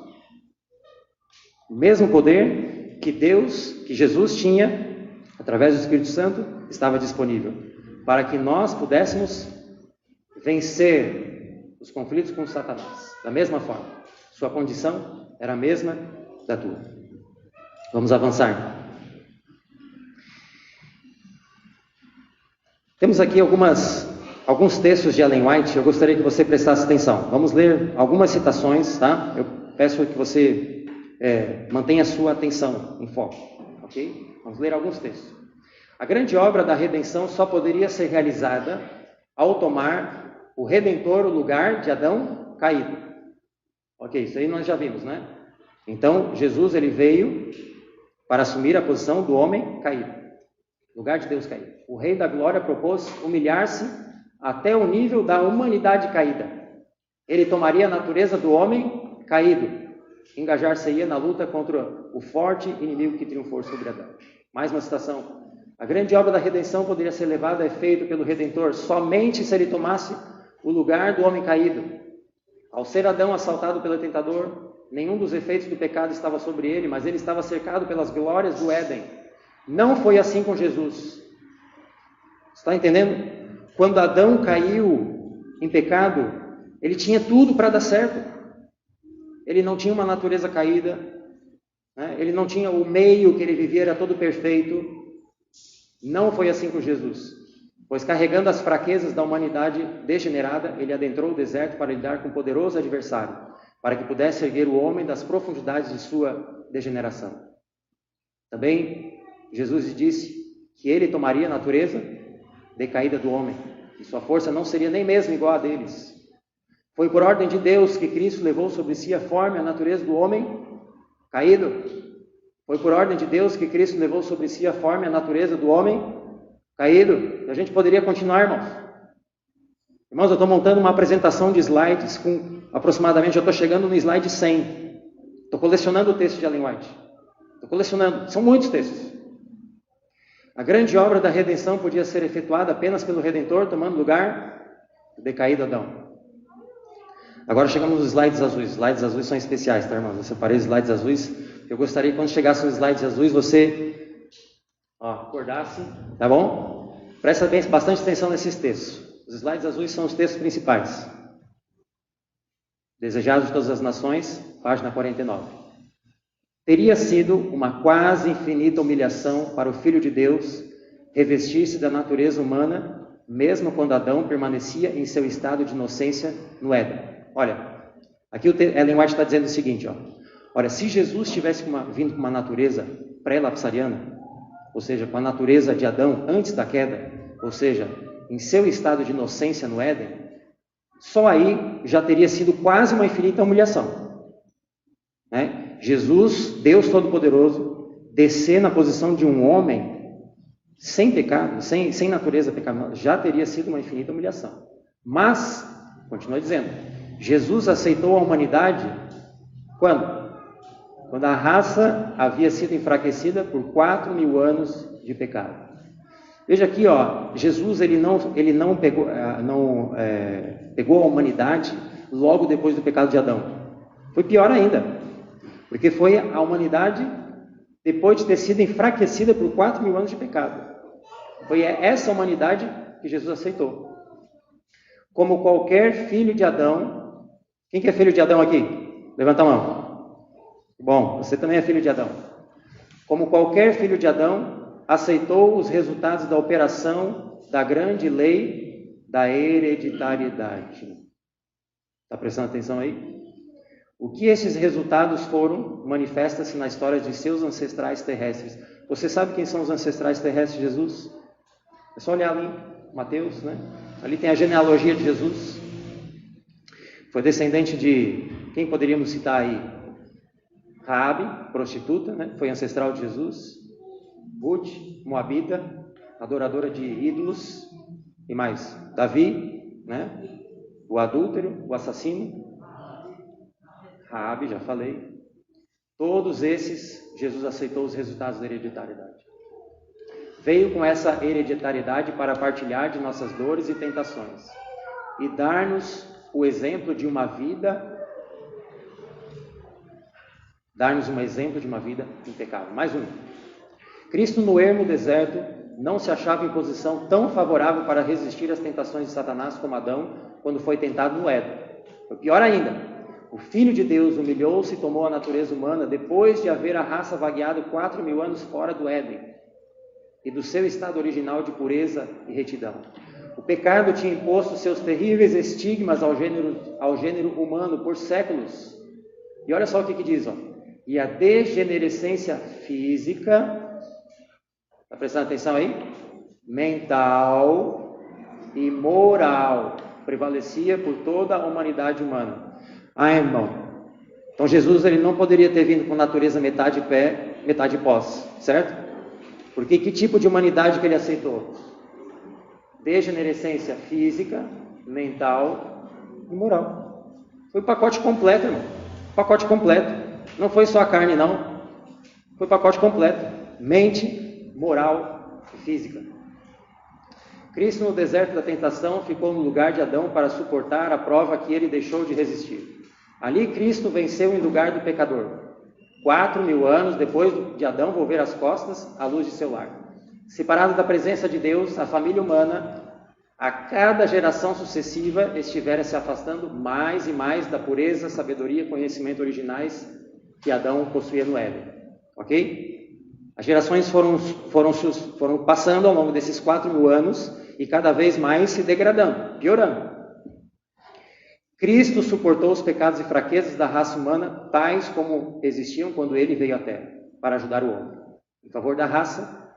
O mesmo poder que Jesus tinha, através do Espírito Santo, estava disponível para que nós pudéssemos vencer os conflitos com Satanás. Da mesma forma, sua condição era a mesma da tua. Vamos avançar. Temos aqui alguns textos de Ellen White, eu gostaria que você prestasse atenção. Vamos ler algumas citações, tá? Eu peço que você mantenha a sua atenção em foco, ok? Vamos ler alguns textos. A grande obra da redenção só poderia ser realizada ao tomar o Redentor o lugar de Adão caído. Ok, isso aí nós já vimos, né? Então, Jesus ele veio para assumir a posição do homem caído, lugar de Deus caído. O Rei da Glória propôs humilhar-se até o nível da humanidade caída. Ele tomaria a natureza do homem caído, engajar-se-ia na luta contra o forte inimigo que triunfou sobre Adão. Mais uma citação. A grande obra da redenção poderia ser levada a efeito pelo Redentor somente se ele tomasse o lugar do homem caído. Ao ser Adão assaltado pelo tentador, nenhum dos efeitos do pecado estava sobre ele, mas ele estava cercado pelas glórias do Éden. Não foi assim com Jesus. Está entendendo? Quando Adão caiu em pecado, ele tinha tudo para dar certo. Ele não tinha uma natureza caída, né? Ele não tinha o meio que ele vivia, era todo perfeito. Não foi assim com Jesus, pois carregando as fraquezas da humanidade degenerada, ele adentrou o deserto para lidar com um poderoso adversário, para que pudesse erguer o homem das profundidades de sua degeneração. Também Jesus disse que ele tomaria a natureza decaída do homem, e sua força não seria nem mesmo igual a deles. Foi por ordem de Deus que Cristo levou sobre si a forma e a natureza do homem caído. Foi por ordem de Deus que Cristo levou sobre si a forma e a natureza do homem caído. E a gente poderia continuar, irmãos. Irmãos, eu estou montando uma apresentação de slides com aproximadamente, já estou chegando no slide 100. Estou colecionando o texto de Ellen White. Estou colecionando, são muitos textos. A grande obra da redenção podia ser efetuada apenas pelo Redentor, tomando lugar do decaído Adão. Agora chegamos nos slides azuis. Os slides azuis são especiais, tá, irmãos? Eu separei os slides azuis. Eu gostaria que quando chegasse nos slides azuis, você acordasse, tá bom? Presta bastante atenção nesses textos. Os slides azuis são os textos principais. Desejados de todas as nações, página 49. Teria sido uma quase infinita humilhação para o Filho de Deus revestir-se da natureza humana, mesmo quando Adão permanecia em seu estado de inocência no Éden. Olha, aqui Ellen White está dizendo o seguinte, olha, se Jesus tivesse vindo com uma natureza pré-lapsariana, ou seja, com a natureza de Adão antes da queda, ou seja, em seu estado de inocência no Éden, só aí já teria sido quase uma infinita humilhação, né? Jesus, Deus Todo-Poderoso, descer na posição de um homem sem pecado, sem natureza pecaminosa, já teria sido uma infinita humilhação. Mas, continua dizendo, Jesus aceitou a humanidade quando? Quando a raça havia sido enfraquecida por 4.000 anos de pecado. Veja aqui, Jesus ele não pegou a humanidade logo depois do pecado de Adão. Foi pior ainda, porque foi a humanidade depois de ter sido enfraquecida por 4.000 anos de pecado. Foi essa humanidade que Jesus aceitou. Como qualquer filho de Adão. Quem que é filho de Adão aqui? Levanta a mão. Bom, você também é filho de Adão. Como qualquer filho de Adão, aceitou os resultados da operação da grande lei da hereditariedade. Está prestando atenção aí? O que esses resultados foram, manifesta-se na história de seus ancestrais terrestres. Você sabe quem são os ancestrais terrestres de Jesus? É só olhar ali, Mateus, né? Ali tem a genealogia de Jesus. Foi descendente de, quem poderíamos citar aí? Raabe, prostituta, né? Foi ancestral de Jesus. Ruth, moabita, adoradora de ídolos. E mais, Davi, né? O adúltero, o assassino. Raabe, já falei. Todos esses, Jesus aceitou os resultados da hereditariedade. Veio com essa hereditariedade para partilhar de nossas dores e tentações e dar-nos o exemplo de uma vida, impecável. Mais um. Cristo no ermo deserto não se achava em posição tão favorável para resistir às tentações de Satanás como Adão quando foi tentado no Éden. Foi pior ainda. O Filho de Deus humilhou-se e tomou a natureza humana depois de haver a raça vagueado 4.000 anos fora do Éden e do seu estado original de pureza e retidão. O pecado tinha imposto seus terríveis estigmas ao gênero humano por séculos. E olha só o que diz, ó. E a degenerescência física, está prestando atenção aí? Mental e moral prevalecia por toda a humanidade humana. Ah, irmão. Então Jesus ele não poderia ter vindo com natureza metade pé, metade pós, certo? Porque que tipo de humanidade que ele aceitou? Degenerescência física, mental e moral. Foi o pacote completo, irmão. Pacote completo. Não foi só a carne, não. Foi o pacote completo. Mente, moral e física. Cristo no deserto da tentação ficou no lugar de Adão para suportar a prova que ele deixou de resistir. Ali Cristo venceu em lugar do pecador. 4.000 anos depois de Adão volver as costas à luz de seu lar. Separado da presença de Deus, a família humana, a cada geração sucessiva, estivera se afastando mais e mais da pureza, sabedoria e conhecimento originais que Adão possuía no Éden. Ok? As gerações foram passando ao longo desses 4.000 anos e cada vez mais se degradando, piorando. Cristo suportou os pecados e fraquezas da raça humana, tais como existiam quando ele veio à Terra, para ajudar o homem. Em favor da raça,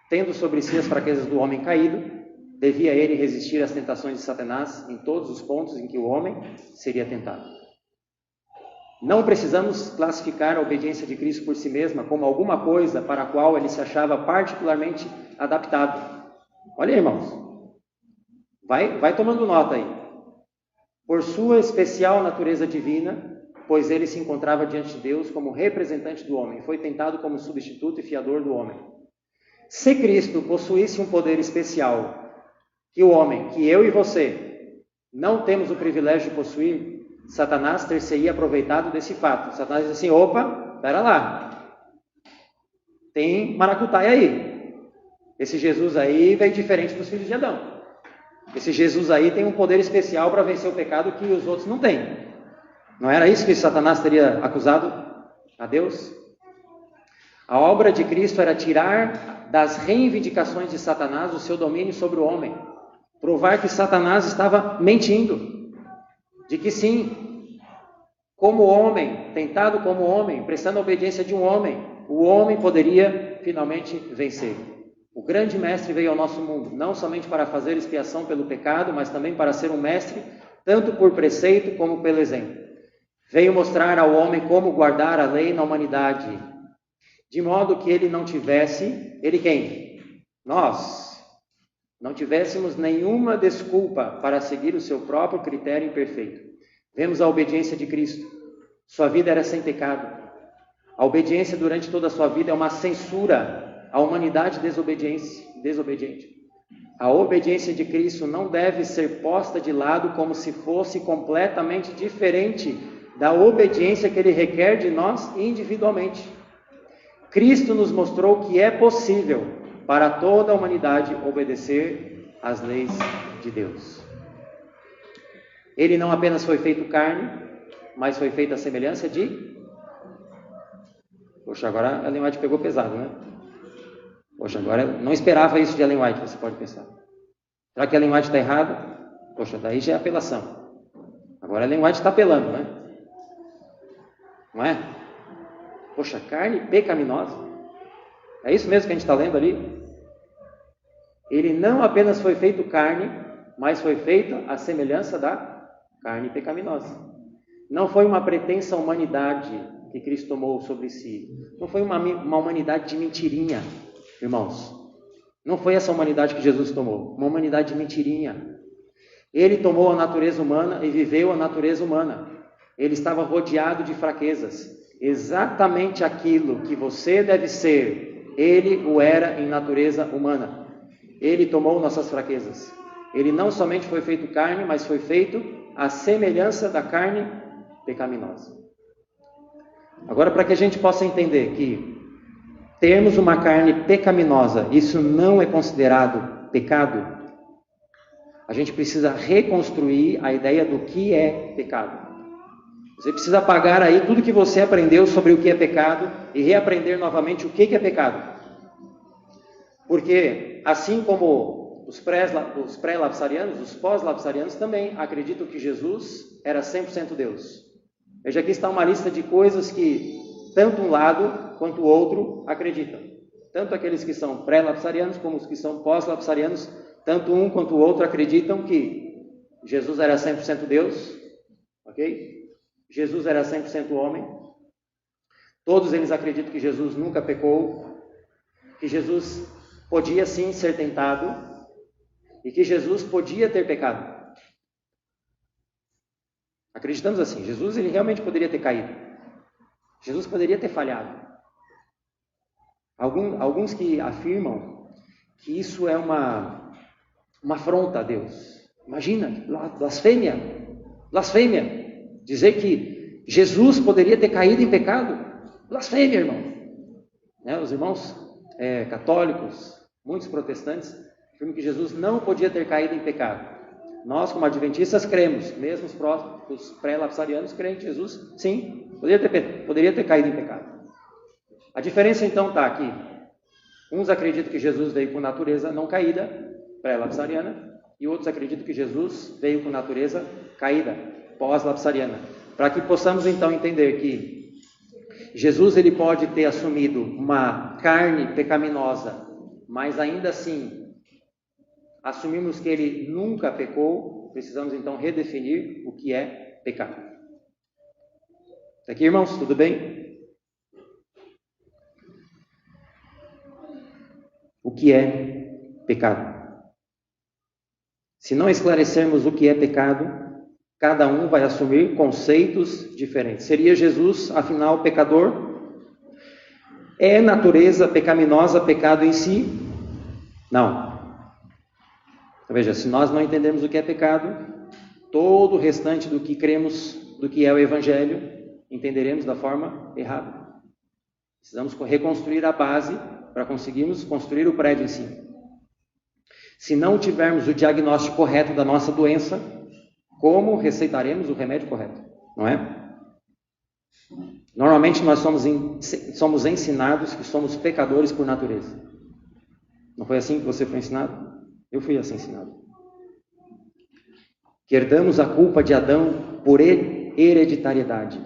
tendo sobre si as fraquezas do homem caído, devia ele resistir às tentações de Satanás em todos os pontos em que o homem seria tentado. Não precisamos classificar a obediência de Cristo por si mesma como alguma coisa para a qual ele se achava particularmente adaptado. Olha aí, irmãos. Vai tomando nota aí. Por sua especial natureza divina, pois ele se encontrava diante de Deus como representante do homem, foi tentado como substituto e fiador do homem. Se Cristo possuísse um poder especial que o homem, que eu e você, não temos o privilégio de possuir, Satanás ter-se-ia aproveitado desse fato. Satanás diz assim, opa, pera lá, tem maracutaia aí. Esse Jesus aí veio diferente dos filhos de Adão. Esse Jesus aí tem um poder especial para vencer o pecado que os outros não têm. Não era isso que Satanás teria acusado a Deus? A obra de Cristo era tirar das reivindicações de Satanás o seu domínio sobre o homem. Provar que Satanás estava mentindo. De que sim, como homem, tentado como homem, prestando a obediência de um homem, o homem poderia finalmente vencer. O grande mestre veio ao nosso mundo, não somente para fazer expiação pelo pecado, mas também para ser um mestre, tanto por preceito como pelo exemplo. Veio mostrar ao homem como guardar a lei na humanidade, de modo que ele não tivesse, ele quem? Nós, não tivéssemos nenhuma desculpa para seguir o seu próprio critério imperfeito. Vemos a obediência de Cristo. Sua vida era sem pecado. A obediência durante toda a sua vida é uma censura à humanidade desobediente. A obediência de Cristo não deve ser posta de lado como se fosse completamente diferente da obediência que Ele requer de nós individualmente. Cristo nos mostrou que é possível para toda a humanidade obedecer às leis de Deus. Ele não apenas foi feito carne, mas foi feito à semelhança de... Poxa, agora a Ellen White pegou pesado, né? Poxa, agora eu não esperava isso de Ellen White, você pode pensar. Será que Ellen White está errado? Poxa, daí já é apelação. Agora Ellen White está apelando, né? Não é? Poxa, carne pecaminosa. É isso mesmo que a gente está lendo ali? Ele não apenas foi feito carne, mas foi feito à semelhança da carne pecaminosa. Não foi uma pretensa humanidade que Cristo tomou sobre si. Não foi uma humanidade de mentirinha, irmãos. Não foi essa humanidade que Jesus tomou. Uma humanidade de mentirinha. Ele tomou a natureza humana e viveu a natureza humana. Ele estava rodeado de fraquezas. Exatamente aquilo que você deve ser, ele o era em natureza humana. Ele tomou nossas fraquezas. Ele não somente foi feito carne, mas foi feito à semelhança da carne pecaminosa. Agora, para que a gente possa entender que termos uma carne pecaminosa, isso não é considerado pecado, a gente precisa reconstruir a ideia do que é pecado. Você precisa apagar aí tudo que você aprendeu sobre o que é pecado e reaprender novamente o que é pecado. Porque, assim como os pré-lapsarianos, os pós-lapsarianos também acreditam que Jesus era 100% Deus. Veja, aqui está uma lista de coisas que tanto um lado quanto o outro acreditam. Tanto aqueles que são pré-lapsarianos como os que são pós-lapsarianos, tanto um quanto o outro acreditam que Jesus era 100% Deus, ok? Jesus era 100% homem. Todos eles acreditam que Jesus nunca pecou, que Jesus podia sim ser tentado e que Jesus podia ter pecado. Acreditamos assim, Jesus ele realmente poderia ter caído. Jesus poderia ter falhado. Alguns que afirmam que isso é uma afronta a Deus. Imagina, blasfêmia. Dizer que Jesus poderia ter caído em pecado. Blasfêmia, irmão. Né? Os irmãos católicos, muitos protestantes, afirmam que Jesus não podia ter caído em pecado. Nós, como adventistas, cremos, mesmo os pré-lapsarianos creem que Jesus, sim, poderia ter caído em pecado. A diferença então está aqui. Uns acreditam que Jesus veio com natureza não caída, pré-lapsariana, e outros acreditam que Jesus veio com natureza caída, pós-lapsariana. Para que possamos então entender que Jesus ele pode ter assumido uma carne pecaminosa, mas ainda assim assumimos que ele nunca pecou, precisamos então redefinir o que é pecado. Está aqui, irmãos? Tudo bem? O que é pecado? Se não esclarecermos o que é pecado, cada um vai assumir conceitos diferentes. Seria Jesus, afinal, pecador? É natureza pecaminosa pecado em si? Não. Então, veja, se nós não entendermos o que é pecado, todo o restante do que cremos, do que é o Evangelho, entenderemos da forma errada. Precisamos reconstruir a base para conseguirmos construir o prédio em si. Se não tivermos o diagnóstico correto da nossa doença, como receitaremos o remédio correto? Não é? Normalmente nós somos ensinados que somos pecadores por natureza. Não foi assim que você foi ensinado? Eu fui assim ensinado. Que herdamos a culpa de Adão por hereditariedade.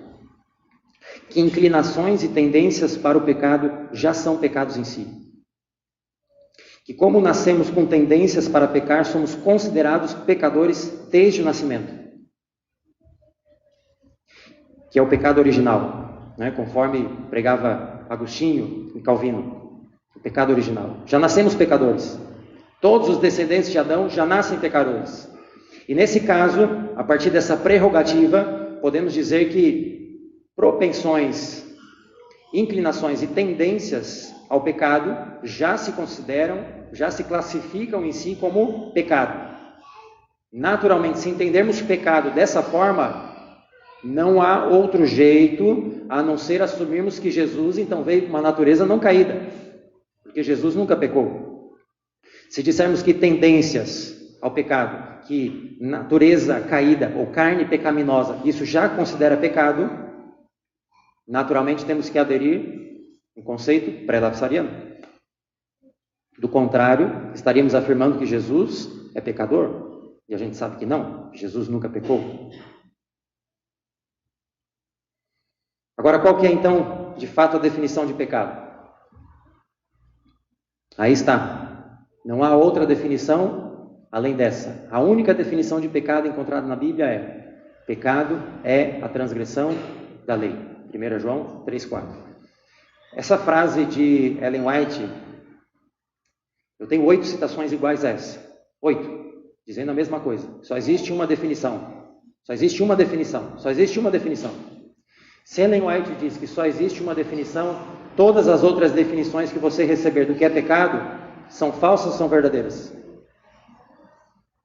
Que inclinações e tendências para o pecado já são pecados em si. Que como nascemos com tendências para pecar, somos considerados pecadores desde o nascimento. Que é o pecado original, né? Conforme pregava Agostinho e Calvino. O pecado original. Já nascemos pecadores. Todos os descendentes de Adão já nascem pecadores. E nesse caso, a partir dessa prerrogativa, podemos dizer que propensões, inclinações e tendências ao pecado já se consideram, já se classificam em si como pecado. Naturalmente, se entendermos pecado dessa forma, Não há outro jeito a não ser assumirmos que Jesus então veio com uma natureza não caída, porque Jesus nunca pecou. Se dissermos que tendências ao pecado, que natureza caída ou carne pecaminosa, isso já considera pecado, naturalmente temos que aderir um conceito pré-lapsariano. Do contrário, estaríamos afirmando que Jesus é pecador, e a gente sabe que não, Jesus nunca pecou. Agora, qual que é então, de fato, a definição de pecado? Aí está. Não há outra definição além dessa. A única definição de pecado encontrada na Bíblia é: pecado é a transgressão da lei. 1 João 3,4. Essa frase de Ellen White, eu tenho 8 citações iguais a essa. 8, dizendo a mesma coisa. Só existe uma definição. Só existe uma definição. Só existe uma definição. Se Ellen White diz que só existe uma definição, todas as outras definições que você receber do que é pecado são falsas ou são verdadeiras?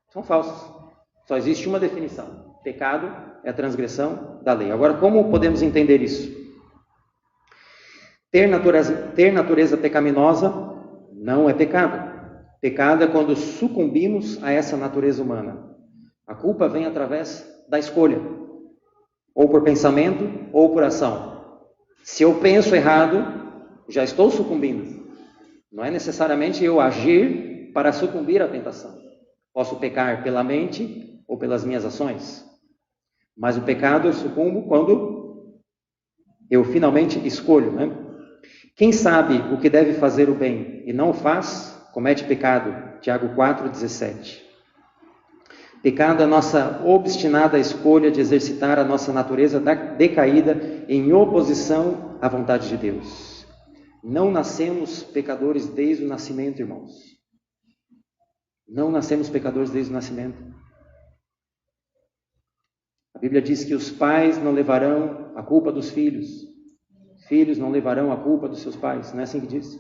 São falsas. Só existe uma definição. Pecado é a transgressão da lei. Agora, como podemos entender isso? Ter natureza pecaminosa não é pecado. Pecado é quando sucumbimos a essa natureza humana. A culpa vem através da escolha. Ou por pensamento, ou por ação. Se eu penso errado, já estou sucumbindo. Não é necessariamente eu agir para sucumbir à tentação. Posso pecar pela mente ou pelas minhas ações. Mas o pecado eu sucumbo quando eu finalmente escolho, né? Quem sabe o que deve fazer o bem e não o faz, comete pecado. Tiago 4,17. Pecado é a nossa obstinada escolha de exercitar a nossa natureza decaída em oposição à vontade de Deus. Não nascemos pecadores desde o nascimento, irmãos. Não nascemos pecadores desde o nascimento. A Bíblia diz que os pais não levarão a culpa dos filhos. Filhos não levarão a culpa dos seus pais. Não é assim que diz?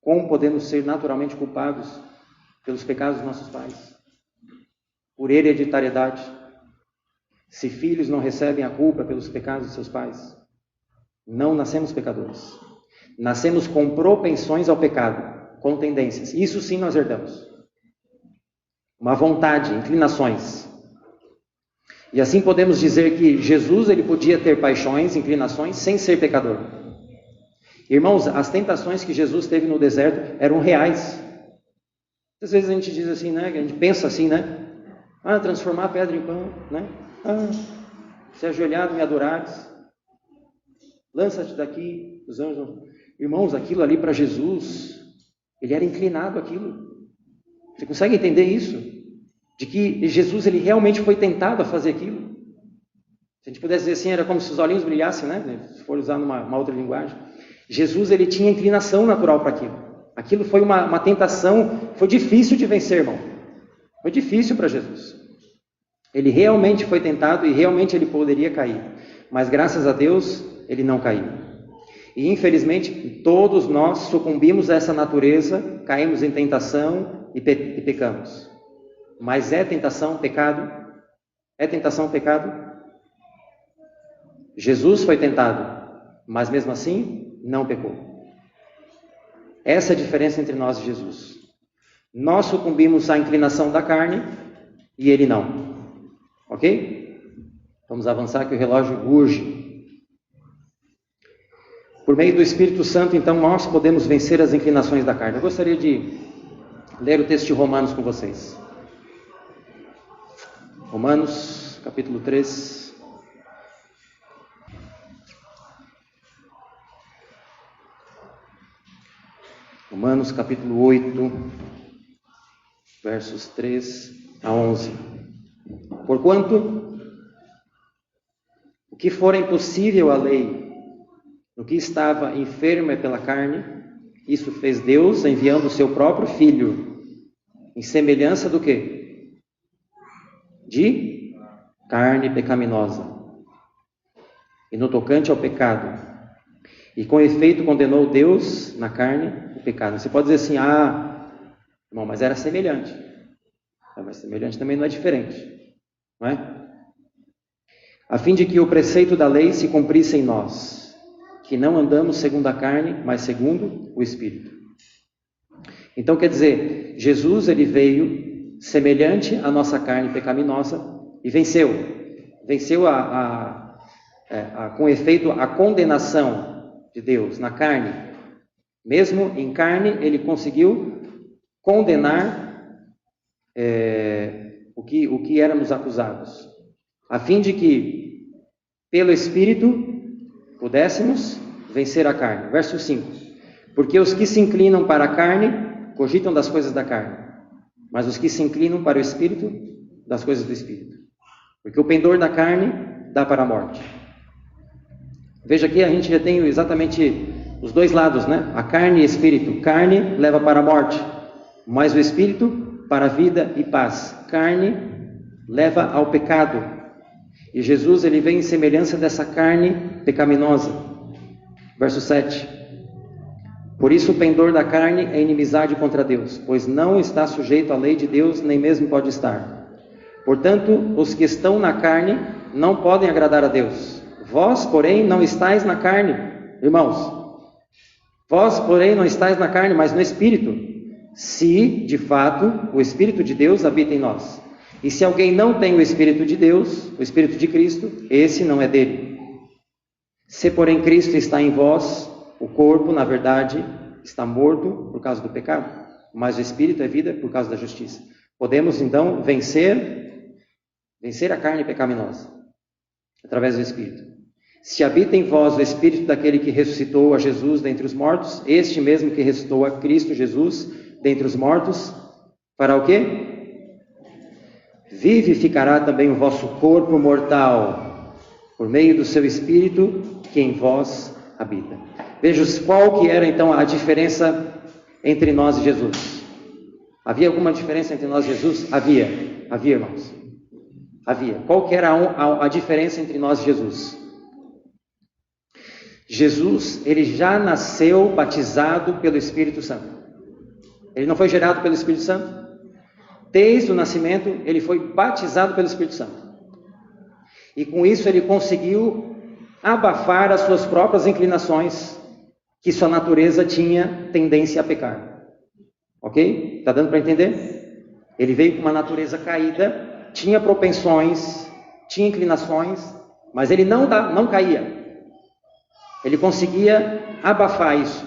Como podemos ser naturalmente culpados pelos pecados dos nossos pais? Por hereditariedade. Se filhos não recebem a culpa pelos pecados de seus pais, não nascemos pecadores. Nascemos com propensões ao pecado, com tendências. Isso sim nós herdamos. Uma vontade, inclinações. E assim podemos dizer que Jesus ele podia ter paixões, inclinações, sem ser pecador. Irmãos, as tentações que Jesus teve no deserto eram reais. Às vezes a gente diz assim, né? A gente pensa assim, né? Transformar a pedra em pão, né? Se ajoelhado me adorares, lança-te daqui, os anjos. Irmãos, aquilo ali para Jesus, ele era inclinado àquilo. Você consegue entender isso? De que Jesus ele realmente foi tentado a fazer aquilo. Se a gente pudesse dizer assim, era como se os olhinhos brilhassem, né? Se for usar uma outra linguagem. Jesus ele tinha inclinação natural para aquilo. Aquilo foi uma tentação, foi difícil de vencer, irmão. Foi difícil para Jesus. Ele realmente foi tentado e realmente ele poderia cair. Mas graças a Deus, ele não caiu. E infelizmente, todos nós sucumbimos a essa natureza, caímos em tentação e pecamos. Mas é tentação pecado? É tentação pecado? Jesus foi tentado, mas mesmo assim, não pecou. Essa é a diferença entre nós e Jesus. Nós sucumbimos à inclinação da carne e ele não. Ok? Vamos avançar que o relógio urge. Por meio do Espírito Santo, então, nós podemos vencer as inclinações da carne. Eu gostaria de ler o texto de Romanos com vocês. Romanos, capítulo 3. Romanos, capítulo 8. Versos 3 a 11. Porquanto, o que for impossível à lei, no que estava enferma pela carne, isso fez Deus enviando o seu próprio Filho, em semelhança do quê? De carne pecaminosa. E no tocante ao pecado. E com efeito condenou Deus na carne o pecado. Você pode dizer assim, irmão, mas era semelhante. Mas semelhante também não é diferente. Não é? a fim de que o preceito da lei se cumprisse em nós, que não andamos segundo a carne, mas segundo o Espírito. Então, quer dizer, Jesus ele veio semelhante à nossa carne pecaminosa e venceu com efeito a condenação de Deus na carne. Mesmo em carne, ele conseguiu condenar o que éramos acusados, a fim de que, pelo Espírito, pudéssemos vencer a carne. Verso 5. Porque os que se inclinam para a carne, cogitam das coisas da carne, mas os que se inclinam para o Espírito, das coisas do Espírito. Porque o pendor da carne dá para a morte. Veja aqui, a gente já tem exatamente os dois lados, né? A carne e Espírito. Carne leva para a morte, mas o Espírito para a vida e paz. Carne leva ao pecado. E Jesus ele vem em semelhança dessa carne pecaminosa. Verso 7. Por isso o pendor da carne é inimizade contra Deus, pois não está sujeito à lei de Deus, nem mesmo pode estar. Portanto, os que estão na carne não podem agradar a Deus. Vós, porém, não estáis na carne, irmãos. Vós, porém, não estáis na carne, mas no Espírito, se, de fato, o Espírito de Deus habita em nós. E se alguém não tem o Espírito de Deus, o Espírito de Cristo, esse não é dele. Se, porém, Cristo está em vós, o corpo, na verdade, está morto por causa do pecado, mas o Espírito é vida por causa da justiça. Podemos, então, vencer a carne pecaminosa, através do Espírito. Se habita em vós o Espírito daquele que ressuscitou a Jesus dentre os mortos, este mesmo que ressuscitou a Cristo Jesus dentre os mortos, fará o quê? Vivificará também o vosso corpo mortal, por meio do seu Espírito que em vós habita. Veja qual que era então a diferença entre nós e Jesus. Havia alguma diferença entre nós e Jesus? Havia, irmãos. Havia. Qual que era a diferença entre nós e Jesus? Jesus, ele já nasceu batizado pelo Espírito Santo. Ele não foi gerado pelo Espírito Santo. Desde o nascimento, ele foi batizado pelo Espírito Santo. E com isso ele conseguiu abafar as suas próprias inclinações, que sua natureza tinha tendência a pecar. Ok? Está dando para entender? Ele veio com uma natureza caída, tinha propensões, tinha inclinações, mas ele não caía. Ele conseguia abafar isso,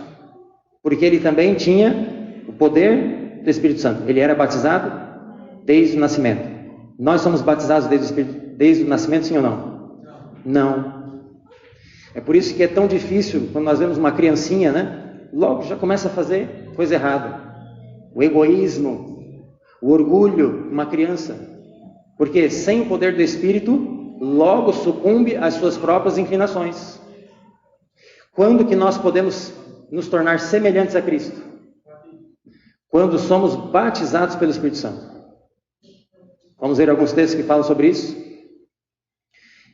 porque ele também tinha o poder do Espírito Santo. Ele era batizado desde o nascimento. Nós somos batizados desde o nascimento, sim ou não? Não. É por isso que é tão difícil, quando nós vemos uma criancinha, né? Logo já começa a fazer coisa errada. O egoísmo, o orgulho, uma criança. Porque sem o poder do Espírito, logo sucumbe às suas próprias inclinações. Quando que nós podemos nos tornar semelhantes a Cristo? Quando somos batizados pelo Espírito Santo. Vamos ver alguns textos que falam sobre isso.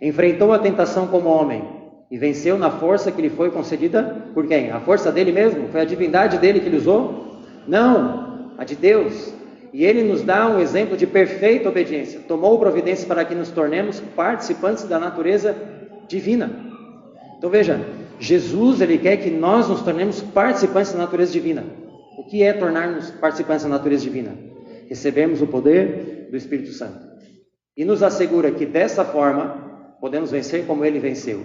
Enfrentou a tentação como homem e venceu na força que lhe foi concedida por quem? A força dele mesmo? Foi a divindade dele que ele usou? Não, a de Deus. E ele nos dá um exemplo de perfeita obediência. Tomou providência para que nos tornemos participantes da natureza divina. Então veja, Jesus ele quer que nós nos tornemos participantes da natureza divina. O que é tornar-nos participantes da natureza divina? Recebemos o poder do Espírito Santo. E nos assegura que dessa forma podemos vencer como ele venceu.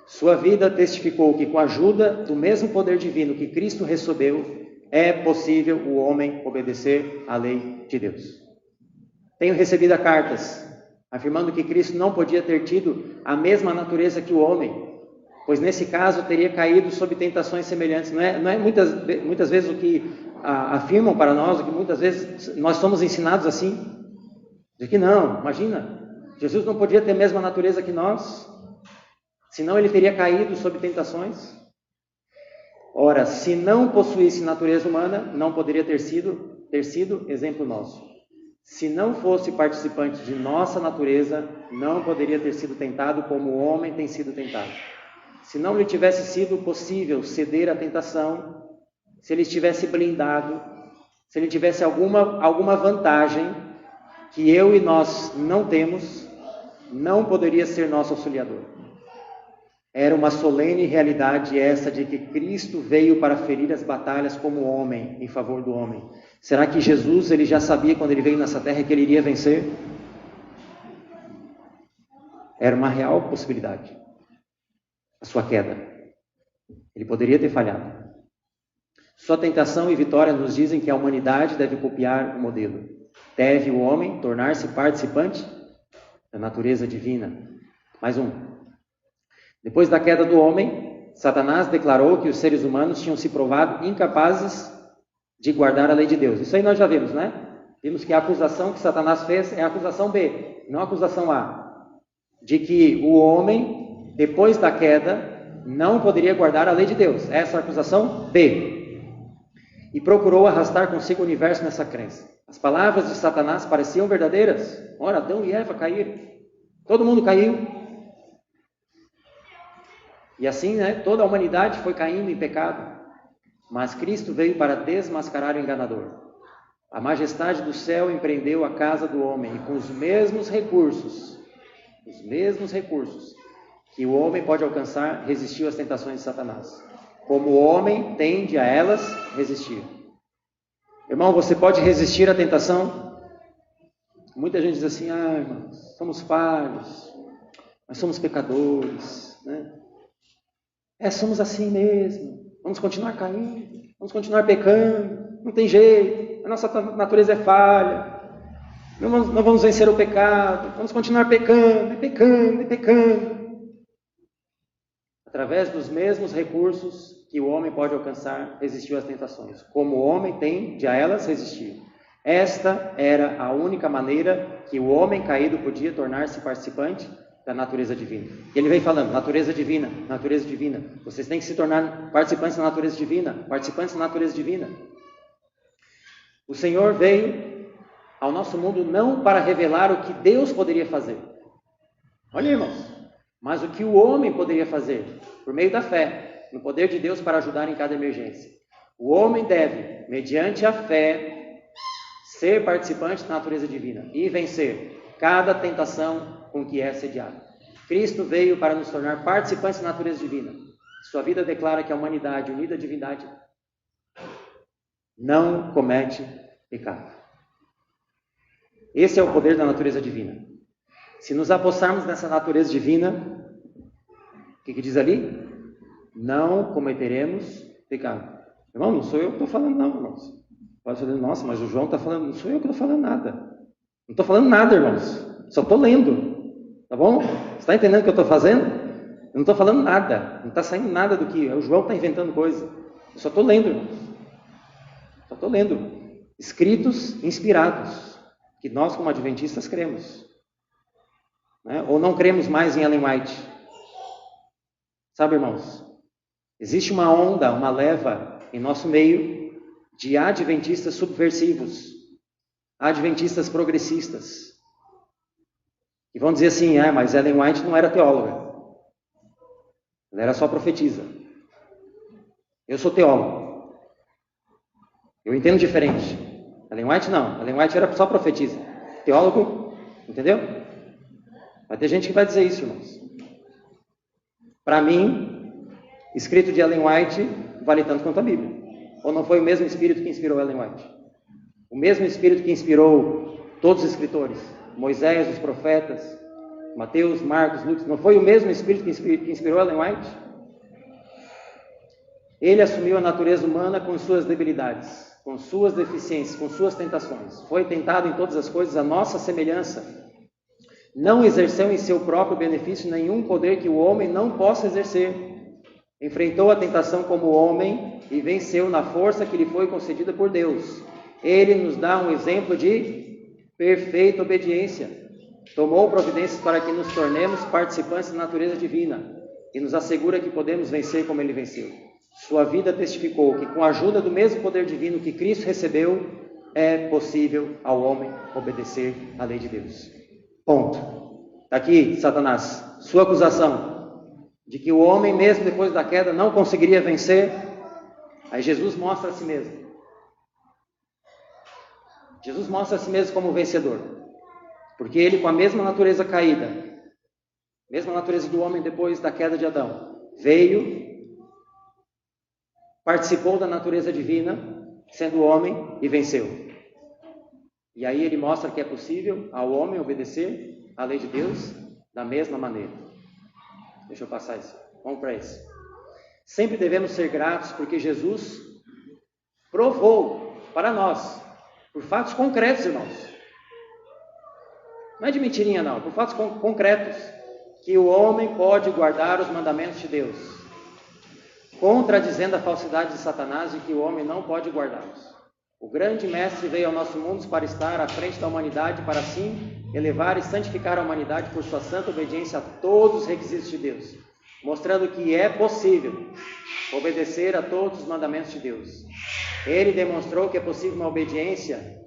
Sua vida testificou que com a ajuda do mesmo poder divino que Cristo recebeu, é possível o homem obedecer à lei de Deus. Tenho recebido cartas afirmando que Cristo não podia ter tido a mesma natureza que o homem, pois nesse caso teria caído sob tentações semelhantes. Não é muitas vezes o que afirmam para nós, o que muitas vezes nós somos ensinados assim, de que não, imagina, Jesus não podia ter a mesma natureza que nós, senão ele teria caído sob tentações. Ora, se não possuísse natureza humana, não poderia ter sido exemplo nosso. Se não fosse participante de nossa natureza, não poderia ter sido tentado como o homem tem sido tentado. Se não lhe tivesse sido possível ceder à tentação, se ele estivesse blindado, se ele tivesse alguma vantagem que eu e nós não temos, não poderia ser nosso auxiliador. Era uma solene realidade essa de que Cristo veio para ferir as batalhas como homem, em favor do homem. Será que Jesus, ele já sabia quando ele veio nessa terra que ele iria vencer? Era uma real possibilidade. A sua queda. Ele poderia ter falhado. Sua tentação e vitória nos dizem que a humanidade deve copiar o modelo. Deve o homem tornar-se participante da natureza divina. Mais um. Depois da queda do homem, Satanás declarou que os seres humanos tinham se provado incapazes de guardar a lei de Deus. Isso aí nós já vimos, né? Vimos que a acusação que Satanás fez é a acusação B, não a acusação A. De que o homem, depois da queda, não poderia guardar a lei de Deus. Essa é a acusação B. E procurou arrastar consigo o universo nessa crença. As palavras de Satanás pareciam verdadeiras. Ora, Adão e Eva caíram. Todo mundo caiu. E assim, né, toda a humanidade foi caindo em pecado. Mas Cristo veio para desmascarar o enganador. A majestade do céu empreendeu a casa do homem. E com os mesmos recursos que o homem pode alcançar, resistiu às tentações de Satanás. Como o homem tende a elas resistir. Irmão, você pode resistir à tentação? Muita gente diz assim, irmãos, somos falhos, nós somos pecadores, né? Somos assim mesmo, vamos continuar caindo, vamos continuar pecando, não tem jeito, a nossa natureza é falha, não vamos vencer o pecado, vamos continuar pecando, e pecando. Através dos mesmos recursos que o homem pode alcançar, resistiu às tentações. Como o homem tende a elas resistir. Esta era a única maneira que o homem caído podia tornar-se participante da natureza divina. E ele vem falando, natureza divina, natureza divina. Vocês têm que se tornar participantes da natureza divina, participantes da natureza divina. O Senhor veio ao nosso mundo não para revelar o que Deus poderia fazer. Olha, irmãos. Mas o que o homem poderia fazer, por meio da fé, no poder de Deus para ajudar em cada emergência. O homem deve, mediante a fé, ser participante da natureza divina e vencer cada tentação com que é sediado. Cristo veio para nos tornar participantes da natureza divina. Sua vida declara que a humanidade unida à divindade não comete pecado. Esse é o poder da natureza divina. Se nos apossarmos dessa natureza divina, o que diz ali? Não cometeremos pecado. Irmão, não sou eu que estou falando não, irmãos. Pode falar, nossa, mas o João está falando, não sou eu que estou falando nada. Não estou falando nada, irmãos. Só estou lendo. Tá bom? Você está entendendo o que eu estou fazendo? Eu não estou falando nada. Não está saindo nada do que o João está inventando coisa. Eu só estou lendo, irmãos. Só estou lendo. Escritos inspirados. Que nós, como adventistas, cremos. Né? Ou não cremos mais em Ellen White. Sabe, irmãos? Existe uma onda, uma leva em nosso meio de adventistas subversivos. Adventistas progressistas. E vão dizer assim, mas Ellen White não era teóloga. Ela era só profetisa. Eu sou teólogo. Eu entendo diferente. Ellen White não. Ellen White era só profetisa. Teólogo, entendeu? Vai ter gente que vai dizer isso, irmãos. Para mim, escrito de Ellen White vale tanto quanto a Bíblia. Ou não foi o mesmo Espírito que inspirou Ellen White? O mesmo Espírito que inspirou todos os escritores. Moisés, os profetas, Mateus, Marcos, Lucas. Não foi o mesmo Espírito que inspirou Ellen White? Ele assumiu a natureza humana com suas debilidades, com suas deficiências, com suas tentações. Foi tentado em todas as coisas a nossa semelhança. Não exerceu em seu próprio benefício nenhum poder que o homem não possa exercer. Enfrentou a tentação como homem e venceu na força que lhe foi concedida por Deus. Ele nos dá um exemplo de perfeita obediência. Tomou providências para que nos tornemos participantes da natureza divina e nos assegura que podemos vencer como ele venceu. Sua vida testificou que com a ajuda do mesmo poder divino que Cristo recebeu, é possível ao homem obedecer à lei de Deus. Ponto. Está aqui, Satanás, sua acusação de que o homem, mesmo depois da queda, não conseguiria vencer. Aí Jesus mostra a si mesmo. Jesus mostra a si mesmo como vencedor. Porque ele, com a mesma natureza caída, Mesma natureza do homem depois da queda de Adão. Veio, participou da natureza divina, sendo homem, e venceu. E aí ele mostra que é possível ao homem obedecer à lei de Deus da mesma maneira. Deixa eu passar isso. Vamos para isso. Sempre devemos ser gratos porque Jesus provou para nós, por fatos concretos, irmãos. Não é de mentirinha, não. Por fatos concretos, que o homem pode guardar os mandamentos de Deus, contradizendo a falsidade de Satanás de que o homem não pode guardá-los. O grande mestre veio ao nosso mundo para estar à frente da humanidade, para assim elevar e santificar a humanidade por sua santa obediência a todos os requisitos de Deus, mostrando que é possível obedecer a todos os mandamentos de Deus. Ele demonstrou que é possível uma obediência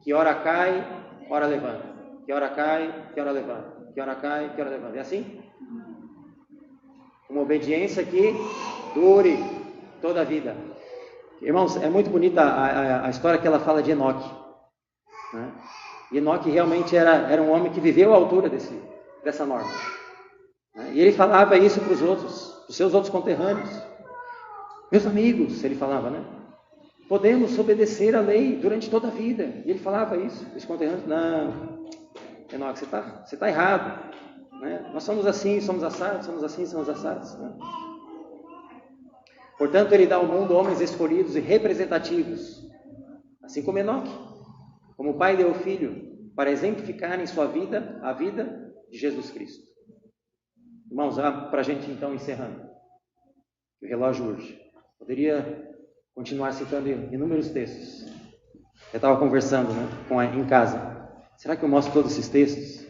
que ora cai, ora levanta, que ora cai, que ora levanta, que ora cai, que ora levanta. É assim? Uma obediência que dure toda a vida. Irmãos, é muito bonita a história que ela fala de Enoque, né? Enoque realmente era um homem que viveu à altura dessa norma, né? E ele falava isso para os outros, para os seus outros conterrâneos. Meus amigos, ele falava, né? Podemos obedecer à lei durante toda a vida. E ele falava isso, os conterrâneos. Não, Enoque, você está errado, né? Nós somos assim, somos assados, somos assim, somos assados, né? Portanto, ele dá ao mundo homens escolhidos e representativos, assim como Enoque, como o pai deu ao filho, para exemplificar em sua vida a vida de Jesus Cristo. Irmãos, para a gente então encerrando, o relógio urge. Poderia continuar citando inúmeros textos. Eu estava conversando, né, em casa. Será que eu mostro todos esses textos?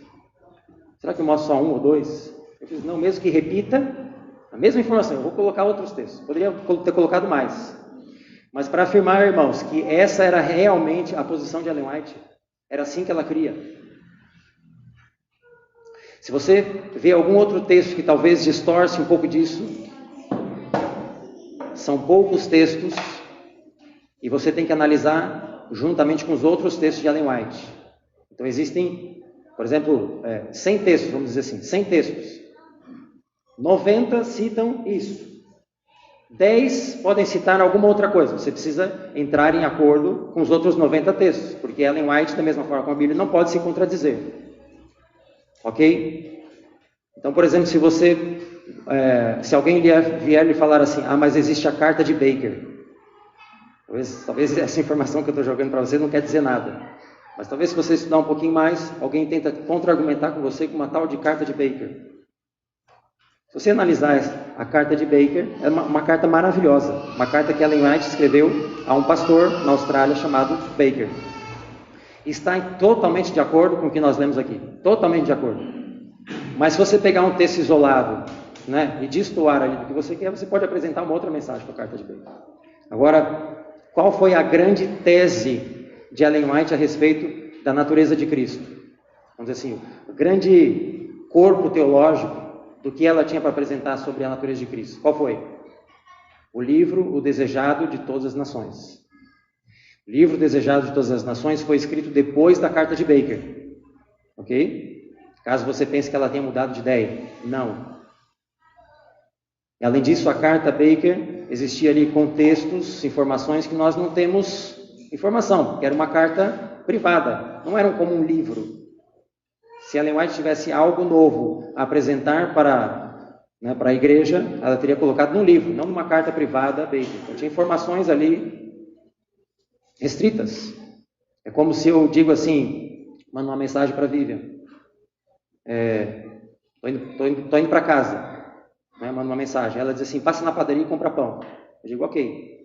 Será que eu mostro só um ou dois? Eu fiz, não, mesmo que repita a mesma informação, eu vou colocar outros textos. Poderia ter colocado mais. Mas para afirmar, irmãos, que essa era realmente a posição de Ellen White, era assim que ela cria. Se você vê algum outro texto que talvez distorce um pouco disso, são poucos textos e você tem que analisar juntamente com os outros textos de Ellen White. Então existem, por exemplo, 100 textos, vamos dizer assim, 100 textos. 90 citam isso. 10 podem citar alguma outra coisa. Você precisa entrar em acordo com os outros 90 textos, porque Ellen White, da mesma forma como a Bíblia, não pode se contradizer. Ok? Então, por exemplo, se alguém vier lhe falar assim, mas existe a carta de Baker. Talvez essa informação que eu estou jogando para você não quer dizer nada. Mas talvez se você estudar um pouquinho mais, alguém tenta contra-argumentar com você com uma tal de carta de Baker. Se você analisar a carta de Baker, é uma carta maravilhosa. Uma carta que Ellen White escreveu a um pastor na Austrália chamado Baker. Está totalmente de acordo com o que nós lemos aqui. Totalmente de acordo. Mas se você pegar um texto isolado, né, e destoar ali do que você quer, você pode apresentar uma outra mensagem para a carta de Baker. Agora, qual foi a grande tese de Ellen White a respeito da natureza de Cristo? Vamos dizer assim, o grande corpo teológico do que ela tinha para apresentar sobre a natureza de Cristo. Qual foi? O livro O Desejado de Todas as Nações. O livro Desejado de Todas as Nações foi escrito depois da carta de Baker. Ok? Caso você pense que ela tenha mudado de ideia. Não. Além disso, a carta Baker existia ali contextos, informações que nós não temos informação, porque era uma carta privada, não era como um livro. Se Ellen White tivesse algo novo a apresentar para a igreja, ela teria colocado num livro, não numa carta privada Baker. Então, tinha informações ali restritas. É como se eu digo assim, mando uma mensagem para a Vivian. Tô indo para casa, né? Mando uma mensagem. Ela diz assim, passa na padaria e compra pão. Eu digo, ok.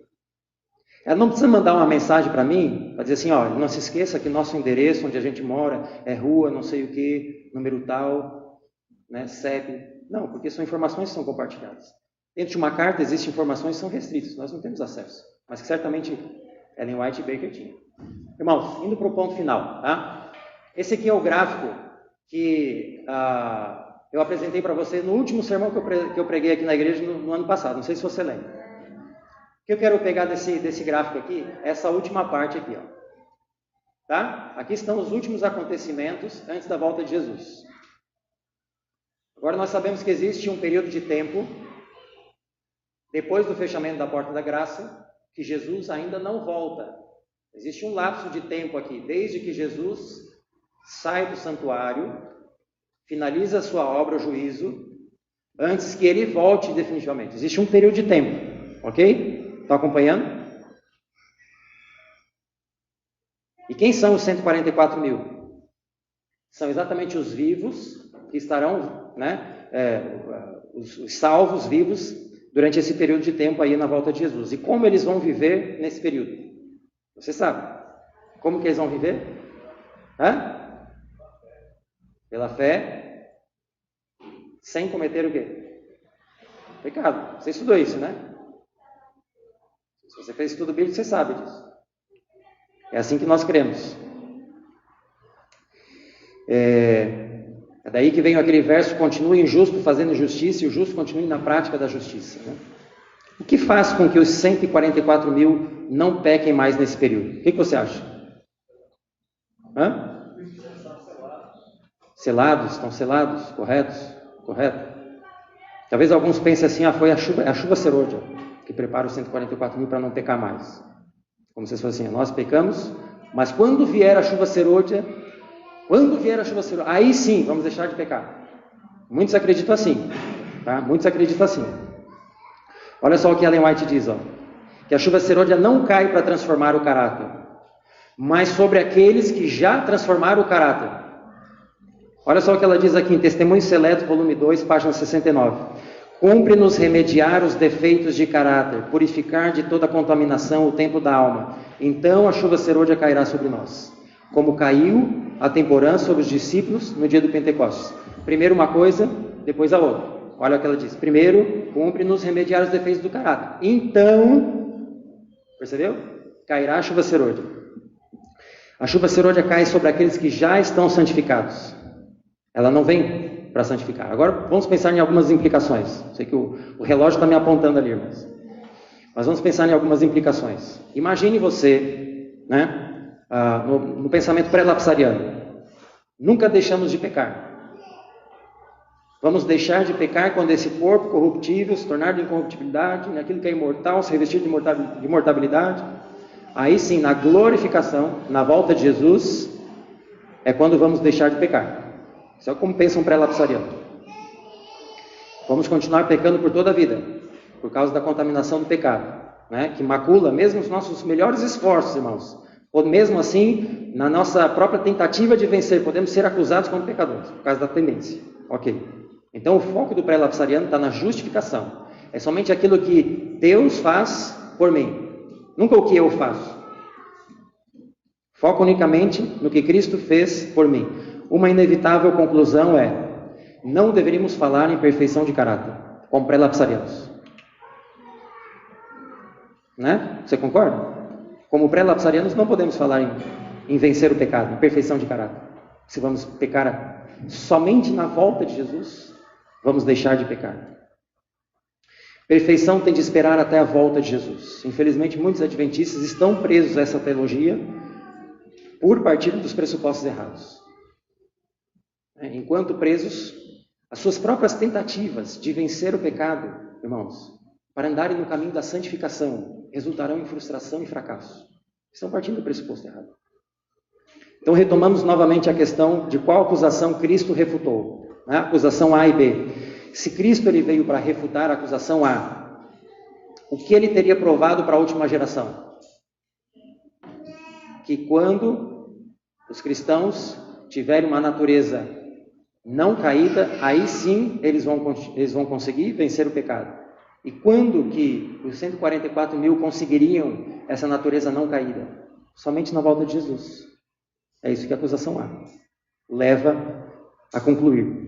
Ela não precisa mandar uma mensagem para mim, para dizer assim, não se esqueça que nosso endereço, onde a gente mora, é rua, não sei o que, número tal, né, CEP. Não, porque são informações que são compartilhadas. Dentro de uma carta existem informações que são restritas, nós não temos acesso, mas que certamente Ellen White e Baker tinham. Irmãos, indo para o ponto final, tá? Esse aqui é o gráfico que eu apresentei para você no último sermão que eu preguei aqui na igreja no ano passado, não sei se você lembra. O que eu quero pegar desse gráfico aqui, essa última parte aqui, tá? Aqui estão os últimos acontecimentos antes da volta de Jesus. Agora nós sabemos que existe um período de tempo, depois do fechamento da porta da graça, que Jesus ainda não volta. Existe um lapso de tempo aqui, desde que Jesus sai do santuário, finaliza a sua obra, o juízo, antes que ele volte definitivamente. Existe um período de tempo, ok? Está acompanhando? E quem são os 144 mil? São exatamente os vivos que estarão, os salvos vivos durante esse período de tempo aí na volta de Jesus. E como eles vão viver nesse período? Você sabe? Como que eles vão viver? Pela fé, sem cometer o quê? Pecado. Você estudou isso, né? Se você fez estudo bíblico, você sabe disso. É assim que nós cremos. É daí que vem aquele verso: continue injusto fazendo justiça e o justo continue na prática da justiça. Né? O que faz com que os 144 mil não pequem mais nesse período? O que você acha? Selados, estão selados, correto. Talvez alguns pensem assim: foi a chuva serôdia que prepara os 144 mil para não pecar mais. Como se fosse assim: nós pecamos, mas quando vier a chuva serôdia, aí sim vamos deixar de pecar. Muitos acreditam assim, tá? Muitos acreditam assim. Olha só o que Ellen White diz, que a chuva serôdia não cai para transformar o caráter, mas sobre aqueles que já transformaram o caráter. Olha só o que ela diz aqui em Testemunhos Seletos, volume 2, página 69. Cumpre-nos remediar os defeitos de caráter, purificar de toda contaminação o templo da alma. Então a chuva serôdia cairá sobre nós, como caiu a temporã sobre os discípulos no dia do Pentecostes. Primeiro uma coisa, depois a outra. Olha o que ela diz. Primeiro, cumpre-nos remediar os defeitos do caráter. Então, percebeu? Cairá a chuva serôdia. A chuva serôdia cai sobre aqueles que já estão santificados. Ela não vem para santificar. Agora vamos pensar em algumas implicações. Sei que o relógio está me apontando ali, mas vamos pensar em algumas implicações. Imagine você, no pensamento pré-lapsariano: nunca deixamos de pecar. Vamos deixar de pecar quando esse corpo corruptível se tornar de incorruptibilidade, naquilo que é imortal se revestir de imortabilidade. Aí sim, na glorificação, na volta de Jesus, é quando vamos deixar de pecar. Isso é como pensa um pré-lapsariano. Vamos continuar pecando por toda a vida, por causa da contaminação do pecado, que macula mesmo os nossos melhores esforços, irmãos. Ou mesmo assim, na nossa própria tentativa de vencer, podemos ser acusados como pecadores, por causa da tendência. Ok. Então o foco do pré-lapsariano está na justificação. É somente aquilo que Deus faz por mim, nunca o que eu faço. Foco unicamente no que Cristo fez por mim. Uma inevitável conclusão é: não deveríamos falar em perfeição de caráter, como pré-lapsarianos. Você concorda? Como pré-lapsarianos não podemos falar em vencer o pecado, em perfeição de caráter. Se vamos pecar somente na volta de Jesus, vamos deixar de pecar. Perfeição tem de esperar até a volta de Jesus. Infelizmente, muitos adventistas estão presos a essa teologia por partir dos pressupostos errados. Enquanto presos, as suas próprias tentativas de vencer o pecado, irmãos, para andarem no caminho da santificação, resultarão em frustração e fracasso. Estão partindo do pressuposto errado. Então retomamos novamente a questão de qual acusação Cristo refutou. Acusação A e B. Se Cristo ele veio para refutar a acusação A, o que ele teria provado para a última geração? Que quando os cristãos tiverem uma natureza não caída, aí sim eles vão conseguir vencer o pecado. E quando que os 144 mil conseguiriam essa natureza não caída? Somente na volta de Jesus. É isso que a acusação A leva a concluir.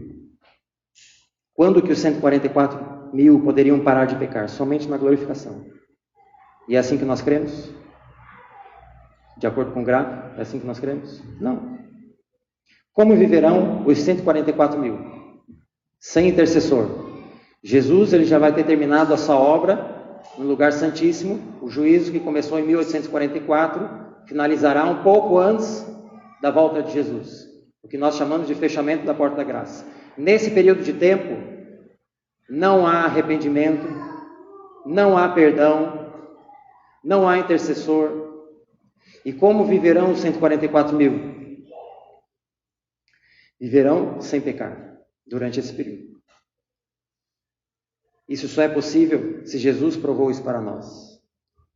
Quando que os 144 mil poderiam parar de pecar? Somente na glorificação. E é assim que nós cremos? De acordo com o gráfico, é assim que nós cremos? Não. Como viverão os 144 mil? Sem intercessor. Jesus ele já vai ter terminado a sua obra no lugar santíssimo. O juízo que começou em 1844 finalizará um pouco antes da volta de Jesus. O que nós chamamos de fechamento da porta da graça. Nesse período de tempo, não há arrependimento, não há perdão, não há intercessor. E como viverão os 144 mil? Viverão sem pecar durante esse período. Isso só é possível se Jesus provou isso para nós,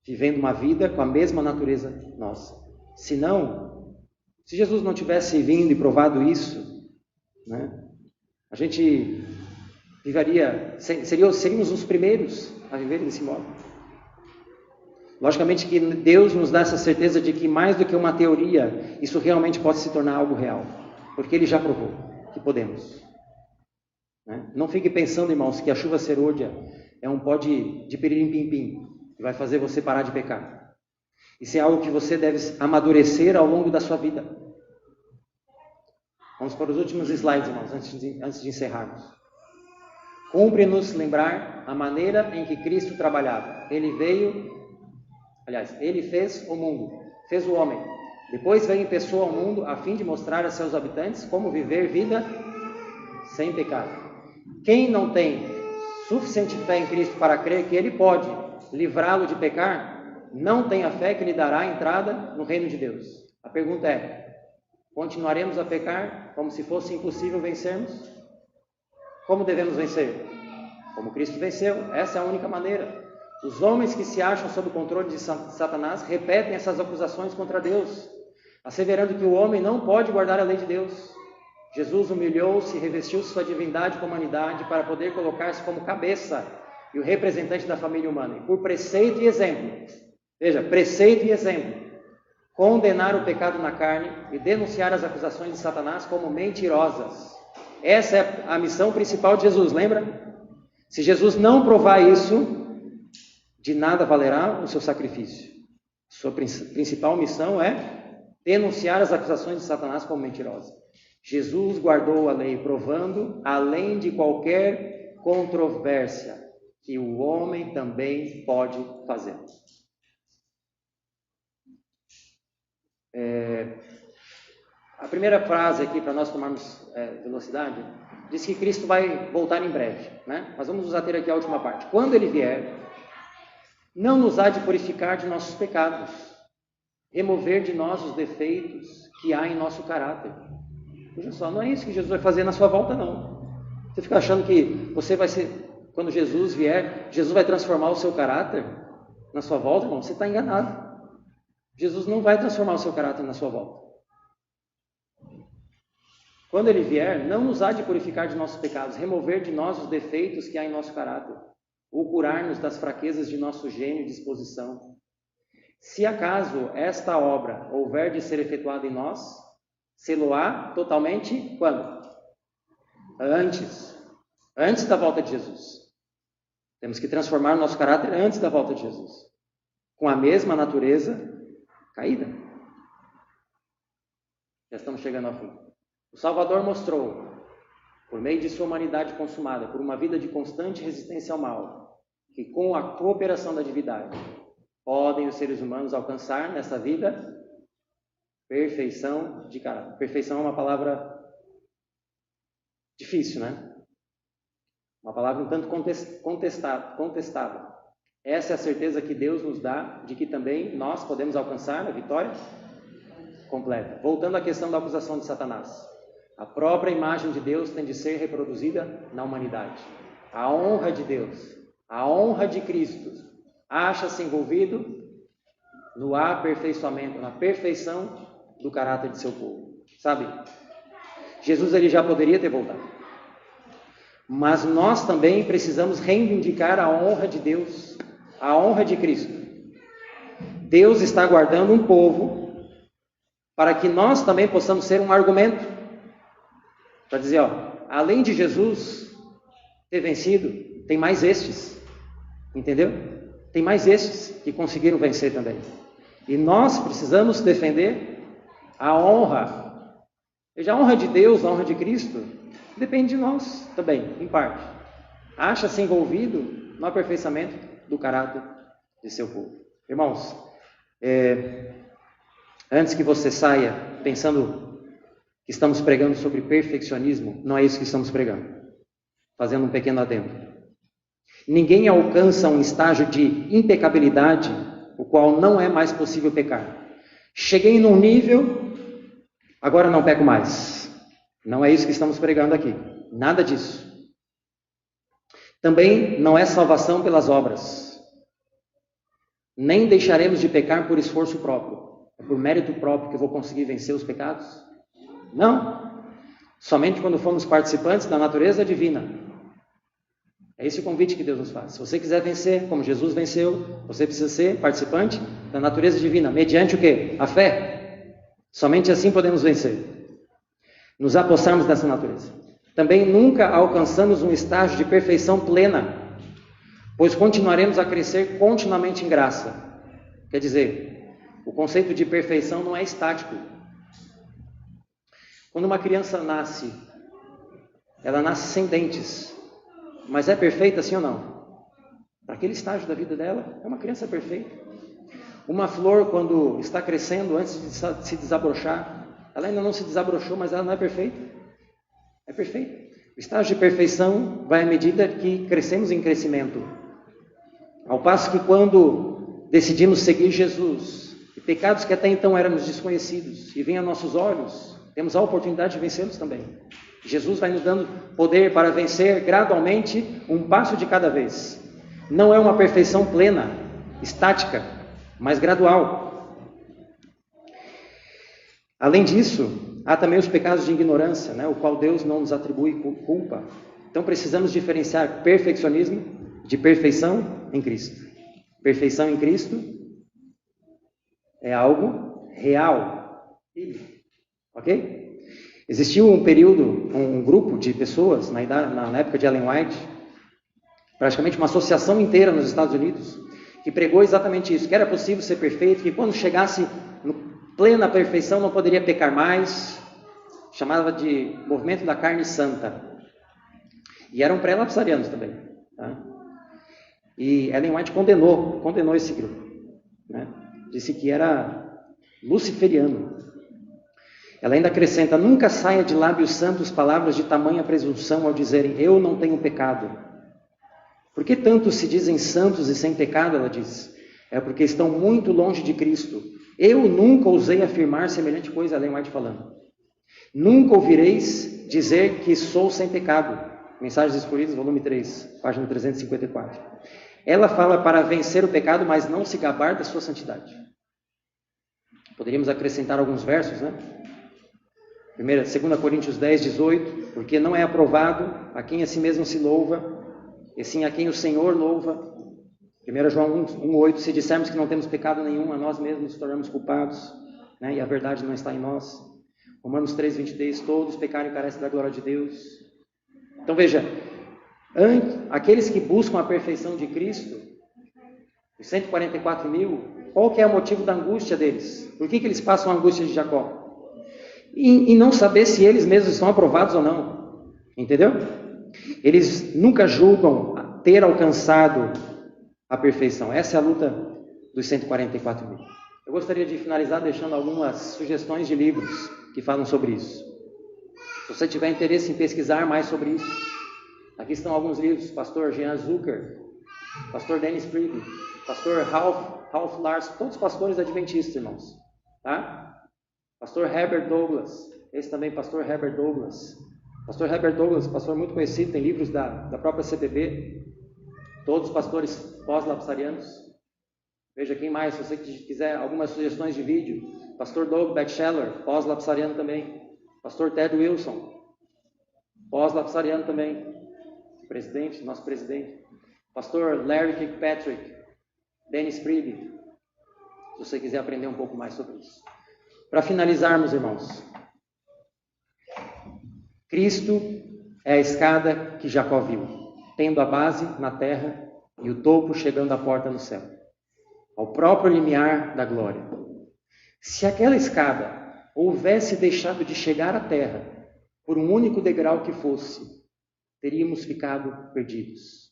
vivendo uma vida com a mesma natureza nossa. Se Jesus não tivesse vindo e provado isso, né, a gente seríamos os primeiros a viver desse modo. Logicamente que Deus nos dá essa certeza de que mais do que uma teoria, isso realmente pode se tornar algo real, porque Ele já provou que podemos. Não fique pensando, irmãos, que a chuva serôdia é um pó de pirilim-pim-pim, que vai fazer você parar de pecar. Isso é algo que você deve amadurecer ao longo da sua vida. Vamos para os últimos slides, irmãos, antes de encerrarmos. Cumpre-nos lembrar a maneira em que Cristo trabalhava. Ele fez o mundo, fez o homem. Depois veio em pessoa ao mundo a fim de mostrar a seus habitantes como viver vida sem pecado. Quem não tem suficiente fé em Cristo para crer que Ele pode livrá-lo de pecar, não tem a fé que lhe dará a entrada no reino de Deus. A pergunta é: continuaremos a pecar como se fosse impossível vencermos? Como devemos vencer? Como Cristo venceu. Essa é a única maneira. Os homens que se acham sob o controle de Satanás repetem essas acusações contra Deus, asseverando que o homem não pode guardar a lei de Deus. Jesus humilhou-se e revestiu sua divindade com a humanidade para poder colocar-se como cabeça e o representante da família humana. E por preceito e exemplo, veja, preceito e exemplo, condenar o pecado na carne e denunciar as acusações de Satanás como mentirosas. Essa é a missão principal de Jesus, lembra? Se Jesus não provar isso, de nada valerá o seu sacrifício. Sua principal missão é denunciar as acusações de Satanás como mentirosas. Jesus guardou a lei, provando, além de qualquer controvérsia, que o homem também pode fazer. A primeira frase aqui, para nós tomarmos velocidade, diz que Cristo vai voltar em breve, né? Mas vamos nos ater aqui à última parte. Quando Ele vier, não nos há de purificar de nossos pecados, remover de nós os defeitos que há em nosso caráter. Veja só, não é isso que Jesus vai fazer na sua volta, não. Você fica achando que você vai ser, quando Jesus vier, Jesus vai transformar o seu caráter na sua volta, irmão? Você está enganado. Jesus não vai transformar o seu caráter na sua volta. Quando Ele vier, não nos há de purificar de nossos pecados, remover de nós os defeitos que há em nosso caráter, ou curar-nos das fraquezas de nosso gênio e disposição. Se acaso esta obra houver de ser efetuada em nós, sê-lo-á totalmente quando? Antes da volta de Jesus. Temos que transformar o nosso caráter antes da volta de Jesus, com a mesma natureza caída. Já estamos chegando ao fim. O Salvador mostrou, por meio de sua humanidade consumada, por uma vida de constante resistência ao mal, que com a cooperação da divindade, podem os seres humanos alcançar nessa vida perfeição de caráter. Perfeição é uma palavra difícil, né? Uma palavra um tanto contestável. Essa é a certeza que Deus nos dá de que também nós podemos alcançar a vitória completa. Voltando à questão da acusação de Satanás. A própria imagem de Deus tem de ser reproduzida na humanidade. A honra de Deus, a honra de Cristo, acha-se envolvido no aperfeiçoamento, na perfeição do caráter de seu povo. Sabe? Jesus ele já poderia ter voltado. Mas nós também precisamos reivindicar a honra de Deus, a honra de Cristo. Deus está guardando um povo para que nós também possamos ser um argumento. Para dizer, além de Jesus ter vencido, tem mais estes. Entendeu? Tem mais estes que conseguiram vencer também. E nós precisamos defender a honra. Veja, a honra de Deus, a honra de Cristo, depende de nós também, em parte. Acha-se envolvido no aperfeiçoamento do caráter de seu povo. Irmãos, antes que você saia pensando que estamos pregando sobre perfeccionismo, não é isso que estamos pregando. Fazendo um pequeno adendo. Ninguém alcança um estágio de impecabilidade, o qual não é mais possível pecar. Cheguei num nível, agora não peco mais. Não é isso que estamos pregando aqui. Nada disso. Também não é salvação pelas obras. Nem deixaremos de pecar por esforço próprio. É por mérito próprio que eu vou conseguir vencer os pecados? Não. Somente quando formos participantes da natureza divina. É esse o convite que Deus nos faz. Se você quiser vencer, como Jesus venceu, você precisa ser participante da natureza divina. Mediante o quê? A fé. Somente assim podemos vencer. Nos apossarmos dessa natureza. Também nunca alcançamos um estágio de perfeição plena, pois continuaremos a crescer continuamente em graça. Quer dizer, o conceito de perfeição não é estático. Quando uma criança nasce, ela nasce sem dentes, mas é perfeita sim ou não? Para aquele estágio da vida dela, é uma criança perfeita. Uma flor, quando está crescendo, antes de se desabrochar, ela ainda não se desabrochou, mas ela não é perfeita. É perfeita. O estágio de perfeição vai à medida que crescemos em crescimento. Ao passo que quando decidimos seguir Jesus, e pecados que até então éramos desconhecidos, e vêm a nossos olhos, temos a oportunidade de vencê-los também. Jesus vai nos dando poder para vencer gradualmente, um passo de cada vez. Não é uma perfeição plena, estática, mas gradual. Além disso, há também os pecados de ignorância, o qual Deus não nos atribui culpa. Então precisamos diferenciar perfeccionismo de perfeição em Cristo. Perfeição em Cristo é algo real. Ok? Existiu um período, um grupo de pessoas, na época de Ellen White, praticamente uma associação inteira nos Estados Unidos, que pregou exatamente isso, que era possível ser perfeito, que quando chegasse no plena perfeição não poderia pecar mais, chamava de movimento da carne santa. E eram pré-lapsarianos também. Tá? E Ellen White condenou esse grupo. Disse que era luciferiano. Ela ainda acrescenta: nunca saia de lábios santos palavras de tamanha presunção ao dizerem, eu não tenho pecado. Por que tanto se dizem santos e sem pecado, ela diz? É porque estão muito longe de Cristo. Eu nunca ousei afirmar semelhante coisa, Ellen White falando. Nunca ouvireis dizer que sou sem pecado. Mensagens Escolhidas, volume 3, página 354. Ela fala para vencer o pecado, mas não se gabar da sua santidade. Poderíamos acrescentar alguns versos, 2 Coríntios 10, 18, porque não é aprovado a quem a si mesmo se louva, e sim a quem o Senhor louva. 1 João 1, 8, se dissermos que não temos pecado nenhum, a nós mesmos nos tornamos culpados, e a verdade não está em nós. Romanos 3, 23, todos pecaram e carecem da glória de Deus. Então veja, aqueles que buscam a perfeição de Cristo, os 144 mil, qual que é o motivo da angústia deles? Por que eles passam a angústia de Jacó? E não saber se eles mesmos estão aprovados ou não. Entendeu? Eles nunca julgam ter alcançado a perfeição. Essa é a luta dos 144 mil. Eu gostaria de finalizar deixando algumas sugestões de livros que falam sobre isso. Se você tiver interesse em pesquisar mais sobre isso, aqui estão alguns livros. Pastor Jean Zucker, Pastor Dennis Priebe, Pastor Ralph Larson, todos pastores adventistas, irmãos. Tá? Pastor Herbert Douglas, esse também, Pastor Herbert Douglas. Pastor Herbert Douglas, pastor muito conhecido, tem livros da própria CPB. Todos os pastores pós-lapsarianos. Veja quem mais, se você quiser algumas sugestões de vídeo. Pastor Doug Batchelor, pós-lapsariano também. Pastor Ted Wilson, pós-lapsariano também. Presidente, nosso presidente. Pastor Larry Kirkpatrick, Dennis Priebe. Se você quiser aprender um pouco mais sobre isso. Para finalizarmos, irmãos, Cristo é a escada que Jacó viu, tendo a base na terra e o topo chegando à porta no céu, ao próprio limiar da glória. Se aquela escada houvesse deixado de chegar à terra, por um único degrau que fosse, teríamos ficado perdidos.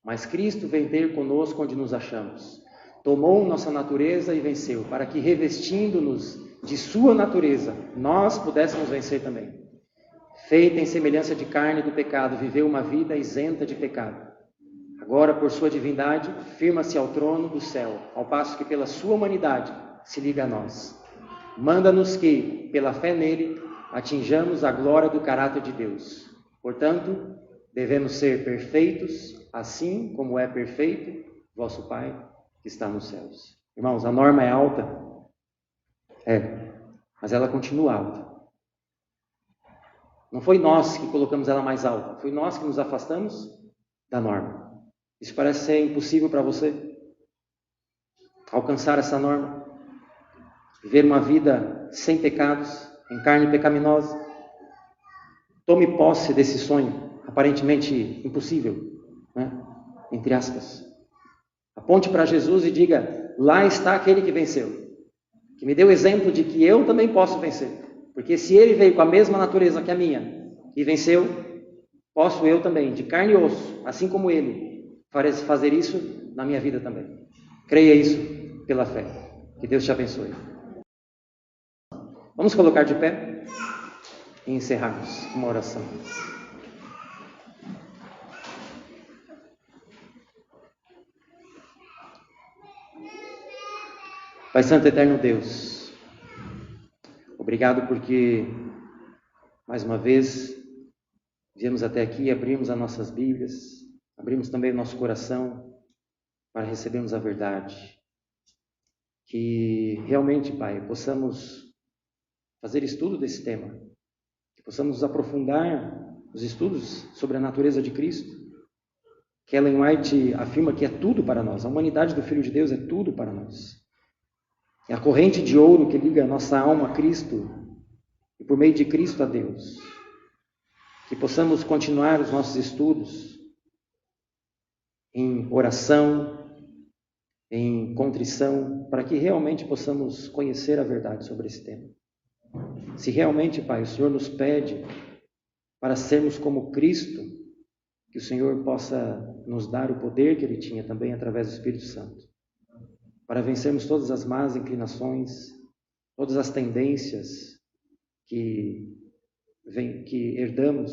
Mas Cristo veio ter conosco onde nos achamos. Tomou nossa natureza e venceu, para que, revestindo-nos de sua natureza, nós pudéssemos vencer também. Feita em semelhança de carne do pecado, viveu uma vida isenta de pecado. Agora, por sua divindade, firma-se ao trono do céu, ao passo que pela sua humanidade se liga a nós. Manda-nos que, pela fé nele, atinjamos a glória do caráter de Deus. Portanto, devemos ser perfeitos, assim como é perfeito vosso Pai que está nos céus. Irmãos, a norma é alta? Mas ela continua alta. Não foi nós que colocamos ela mais alta, foi nós que nos afastamos da norma. Isso parece ser impossível para você? Alcançar essa norma? Viver uma vida sem pecados, em carne pecaminosa? Tome posse desse sonho, aparentemente impossível, né? Entre aspas. Aponte para Jesus e diga: lá está aquele que venceu, que me deu o exemplo de que eu também posso vencer. Porque se ele veio com a mesma natureza que a minha e venceu, posso eu também, de carne e osso, assim como ele, fazer isso na minha vida também. Creia isso pela fé. Que Deus te abençoe. Vamos colocar de pé e encerrarmos uma oração. Pai Santo, Eterno Deus, obrigado porque, mais uma vez, viemos até aqui, abrimos as nossas Bíblias, abrimos também o nosso coração para recebermos a verdade. Que realmente, Pai, possamos fazer estudo desse tema, que possamos aprofundar os estudos sobre a natureza de Cristo, que Ellen White afirma que é tudo para nós, a humanidade do Filho de Deus é tudo para nós. É a corrente de ouro que liga a nossa alma a Cristo e por meio de Cristo a Deus. Que possamos continuar os nossos estudos em oração, em contrição, para que realmente possamos conhecer a verdade sobre esse tema. Se realmente, Pai, o Senhor nos pede para sermos como Cristo, que o Senhor possa nos dar o poder que Ele tinha também através do Espírito Santo, para vencermos todas as más inclinações, todas as tendências que herdamos,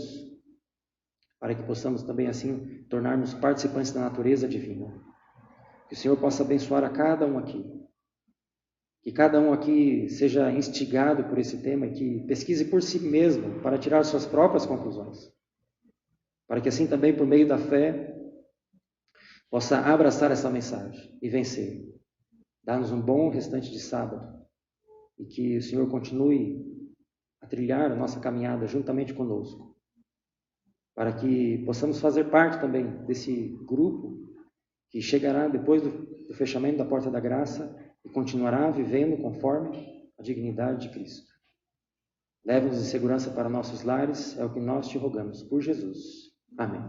para que possamos também assim tornarmos participantes da natureza divina. Que o Senhor possa abençoar a cada um aqui. Que cada um aqui seja instigado por esse tema e que pesquise por si mesmo para tirar suas próprias conclusões. Para que assim também, por meio da fé, possa abraçar essa mensagem e vencer. Dá-nos um bom restante de sábado e que o Senhor continue a trilhar a nossa caminhada juntamente conosco, para que possamos fazer parte também desse grupo que chegará depois do fechamento da porta da graça e continuará vivendo conforme a dignidade de Cristo. Leva-nos em segurança para nossos lares, é o que nós te rogamos, por Jesus. Amém.